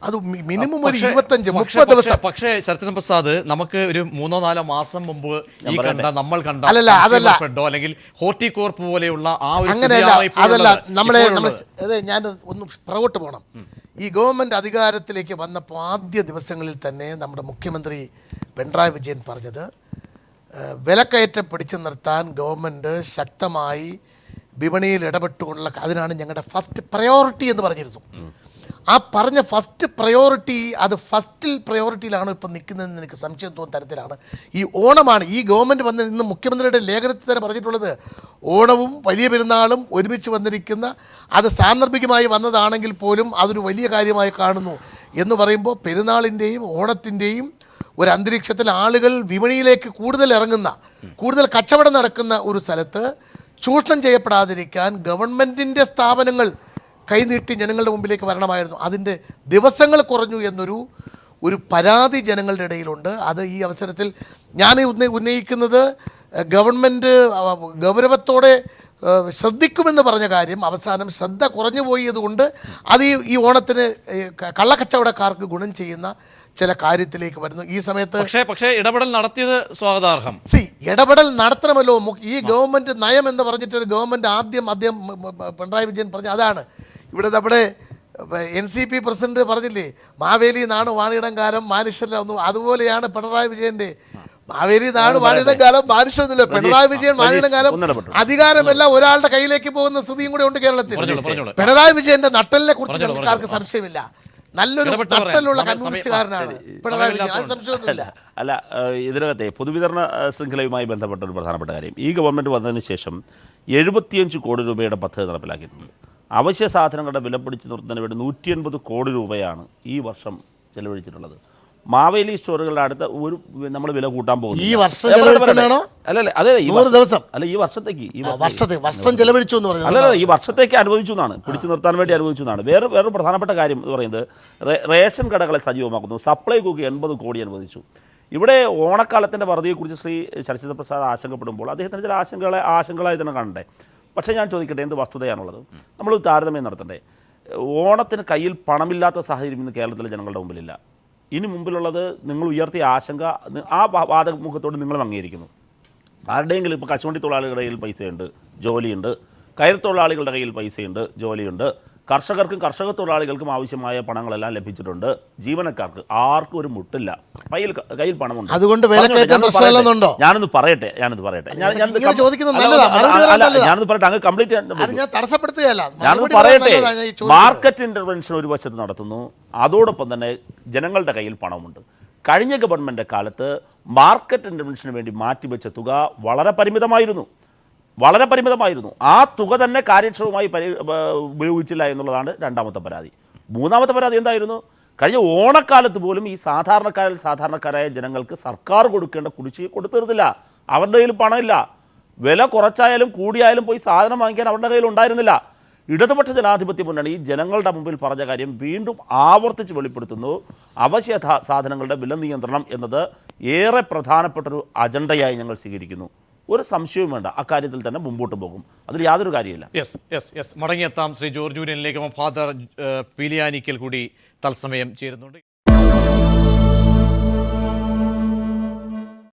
അത് മിനിമം ഒരു 25-30 ദിവസം. പക്ഷേ ശരത്ചന്ദ്ര പ്രസാദ്, നമുക്ക് ഒരു 3-4 മാസം മുമ്പ് നമ്മൾ കണ്ട അല്ലെങ്കിൽ ഹോർട്ടികോർപ്പ് പോലെയുള്ള അതല്ല ഞാൻ ഒന്ന് പുറകോട്ട് പോകണം. ഈ ഗവൺമെൻറ് അധികാരത്തിലേക്ക് വന്നപ്പോൾ ആദ്യ ദിവസങ്ങളിൽ തന്നെ നമ്മുടെ മുഖ്യമന്ത്രി പിണറായി വിജയൻ പറഞ്ഞത്, വിലക്കയറ്റം പിടിച്ചു നിർത്താൻ ഗവൺമെൻറ് ശക്തമായി വിപണിയിൽ ഇടപെട്ടുകൊണ്ടുള്ള, അതിനാണ് ഞങ്ങളുടെ ഫസ്റ്റ് പ്രയോറിറ്റി എന്ന് പറഞ്ഞിരുന്നു. ആ പറഞ്ഞ ഫസ്റ്റ് പ്രയോറിറ്റി, അത് പ്രയോറിറ്റിയിലാണ് ഇപ്പോൾ നിൽക്കുന്നതെന്ന് എനിക്ക് സംശയം തോന്നുന്ന തരത്തിലാണ് ഈ ഓണമാണ്. ഈ ഗവൺമെൻറ് വന്ന് ഇന്ന് മുഖ്യമന്ത്രിയുടെ ലേഖനത്തിൽ തന്നെ പറഞ്ഞിട്ടുള്ളത്, ഓണവും വലിയ പെരുന്നാളും ഒരുമിച്ച് വന്നിരിക്കുന്ന, അത് സാന്ദർഭികമായി വന്നതാണെങ്കിൽ പോലും അതൊരു വലിയ കാര്യമായി കാണുന്നു എന്ന് പറയുമ്പോൾ, പെരുന്നാളിൻ്റെയും ഓണത്തിൻ്റെയും ഒരു അന്തരീക്ഷത്തിൽ ആളുകൾ വിപണിയിലേക്ക് കൂടുതൽ ഇറങ്ങുന്ന, കൂടുതൽ കച്ചവടം നടക്കുന്ന ഒരു സ്ഥലത്ത് ചൂഷണം ചെയ്യപ്പെടാതിരിക്കാൻ ഗവൺമെൻറ്റിൻ്റെ സ്ഥാപനങ്ങൾ കൈനീട്ടി ജനങ്ങളുടെ മുമ്പിലേക്ക് വരണമായിരുന്നു. അതിൻ്റെ ദിവസങ്ങൾ കുറഞ്ഞു എന്നൊരു പരാതി ജനങ്ങളുടെ ഇടയിലുണ്ട്. അത് ഈ അവസരത്തിൽ ഞാൻ ഉന്നയിക്കുന്നത്, ഗവൺമെൻറ് ഗൗരവത്തോടെ ശ്രദ്ധിക്കുമെന്ന് പറഞ്ഞ കാര്യം അവസാനം ശ്രദ്ധ കുറഞ്ഞു പോയതുകൊണ്ട് അത് ഈ ഓണത്തിന് കള്ളക്കച്ചവടക്കാർക്ക് ഗുണം ചെയ്യുന്ന ചില കാര്യത്തിലേക്ക് വരുന്നു. ഈ സമയത്ത് പക്ഷേ ഇടപെടൽ നടത്തിയത് സ്വാഗതാർഹം. ഇടപെടൽ നടത്തണമല്ലോ. ഈ ഗവൺമെൻറ് നയം എന്ന് പറഞ്ഞിട്ടൊരു ഗവൺമെൻറ് ആദ്യം പിണറായി വിജയൻ പറഞ്ഞ അതാണ്. ഇവിടെ നമ്മുടെ NCP പ്രസിഡന്റ് പറഞ്ഞില്ലേ, മാവേലി നാണ് വാണിയിടം കാലം മാനുഷ്യരിലൊന്നും. അതുപോലെയാണ് പിണറായി വിജയന്റെ മാവേലി നാട് വാണിയിടം കാലം മാനുഷ്യരൊന്നുമില്ല. പിണറായി വിജയൻ വാണിയിടം കാലം അധികാരമെല്ലാം ഒരാളുടെ കയ്യിലേക്ക് പോകുന്ന സ്ഥിതിയും കൂടെ ഉണ്ട് കേരളത്തിൽ. പിണറായി വിജയന്റെ നട്ടലിനെ കുറിച്ച് ആർക്ക് സംശയമില്ല. നല്ലൊരു നട്ടലുള്ള കമ്മ്യൂണിസ്റ്റുകാരനാണ് പിണറായി വിജയൻ, അത് സംശയമൊന്നുമില്ല. അല്ല, ഇതിനകത്തെ പൊതുവിതരണ ശൃംഖലയുമായി ബന്ധപ്പെട്ട ഒരു പ്രധാനപ്പെട്ട കാര്യം, ഈ ഗവൺമെൻറ് വന്നതിന് ശേഷം 75 കോടി രൂപയുടെ പദ്ധതി നടപ്പിലാക്കിയിട്ടുണ്ട്. അവശ്യ സാധനങ്ങളുടെ വില പിടിച്ചു നിർത്തുന്നതിന് വേണ്ടി 180 കോടി രൂപയാണ് ഈ വർഷം ചെലവഴിച്ചിട്ടുള്ളത്. മാവേലി സ്റ്റോറുകളുടെ അടുത്ത് നമ്മൾ വില കൂട്ടാൻ പോകുന്നു. ഈ വർഷം ചെലവഴിച്ചതാണോ? അതെ, ഈ ദിവസം അല്ല, ഈ വർഷത്തേക്ക് വർഷം ചെലവഴിച്ചു എന്ന് പറയുന്നത്. അല്ല, ഈ വർഷത്തേക്ക് അനുവദിച്ചു എന്നാണ്, പിടിച്ചു നിർത്താൻ വേണ്ടി അനുവദിച്ചു എന്നാണ്. വേറൊരു പ്രധാനപ്പെട്ട കാര്യം എന്ന് പറയുന്നത്, റേഷൻ കടകളെ സജീവമാക്കുന്നു. സപ്ലൈകോക്ക് 80 കോടി അനുവദിച്ചു. ഇവിടെ ഓണക്കാലത്തിൻ്റെ വറുതിയെക്കുറിച്ച് ശ്രീ ശരത്ചന്ദ്ര പ്രസാദ് ആശങ്കപ്പെടുമ്പോൾ അദ്ദേഹത്തിന് ചില ആശങ്കകളായി തന്നെ കാണണ്ടേ. പക്ഷേ ഞാൻ ചോദിക്കട്ടെ, എന്ത് വസ്തുതയാണുള്ളത്? നമ്മൾ താരതമ്യം നടത്തണ്ടേ? ഓണത്തിന് കയ്യിൽ പണമില്ലാത്ത സാഹചര്യം ഇന്ന് കേരളത്തിലെ ജനങ്ങളുടെ മുമ്പിലില്ല. ഇനി മുമ്പിലുള്ളത് നിങ്ങൾ ഉയർത്തിയ ആശങ്ക, ആ വാദമുഖത്തോട് നിങ്ങളും അംഗീകരിക്കുന്നു. ആരുടെയെങ്കിലും ഇപ്പോൾ കശുവണ്ടി തൊഴിലാളികളുടെ കയ്യിൽ പൈസയുണ്ട്, ജോലിയുണ്ട്, കയർ തൊഴിലാളികളുടെ കയ്യിൽ പൈസയുണ്ട്, ജോലിയുണ്ട്, കർഷകർക്കും കർഷക തൊഴിലാളികൾക്കും ആവശ്യമായ പണങ്ങളെല്ലാം ലഭിച്ചിട്ടുണ്ട്, ജീവനക്കാർക്ക് ആർക്കും ഒരു മുട്ടില്ല, കയ്യിൽ പണമുണ്ട്. അതുകൊണ്ട് ഞാനൊന്ന് പറയട്ടെ. ഞാനൊന്ന് പറയട്ടെ, അങ്ങ് കംപ്ലീറ്റ് ഞാനൊന്ന് പറയട്ടെ. മാർക്കറ്റ് ഇന്റർവെൻഷൻ ഒരു വശത്ത് നടത്തുന്നു, അതോടൊപ്പം തന്നെ ജനങ്ങളുടെ കയ്യിൽ പണമുണ്ട്. കഴിഞ്ഞ ഗവൺമെൻറ് കാലത്ത് മാർക്കറ്റ് ഇൻ്റർവെൻഷന് വേണ്ടി മാറ്റിവെച്ച തുക വളരെ പരിമിതമായിരുന്നു. ആ തുക തന്നെ കാര്യക്ഷമമായി ഉപയോഗിച്ചില്ല എന്നുള്ളതാണ് രണ്ടാമത്തെ പരാതി. മൂന്നാമത്തെ പരാതി എന്തായിരുന്നു? കഴിഞ്ഞ ഓണക്കാലത്ത് പോലും ഈ സാധാരണക്കാരായ ജനങ്ങൾക്ക് സർക്കാർ കൊടുക്കേണ്ട കുടിശ്ശിക കൊടുത്തിരുന്നില്ല. അവരുടെ കയ്യിൽ പണമില്ല. വില കുറച്ചായാലും കൂടിയായാലും പോയി സാധനം വാങ്ങിക്കാൻ അവരുടെ കയ്യിൽ ഉണ്ടായിരുന്നില്ല. ഇടതുപക്ഷ ജനാധിപത്യ മുന്നണി ജനങ്ങളുടെ മുമ്പിൽ പറഞ്ഞ കാര്യം വീണ്ടും ആവർത്തിച്ച് വെളിപ്പെടുത്തുന്നു. അവശ്യ സാധനങ്ങളുടെ വില നിയന്ത്രണം എന്നത് ഏറെ പ്രധാനപ്പെട്ടൊരു അജണ്ടയായി ഞങ്ങൾ സ്വീകരിക്കുന്നു. ഒരു സംശയവും വേണ്ട, അക്കാര്യത്തിൽ തന്നെ മുമ്പോട്ട് പോകും. അതിൽ യാതൊരു കാര്യമില്ല. യെസ് മടങ്ങിയെത്താം ശ്രീ ജോർജ് കുര്യനിലേക്ക്. ഫാദർ പീലിയാനിക്കൽ കൂടി തത്സമയം ചേരുന്നുണ്ട്.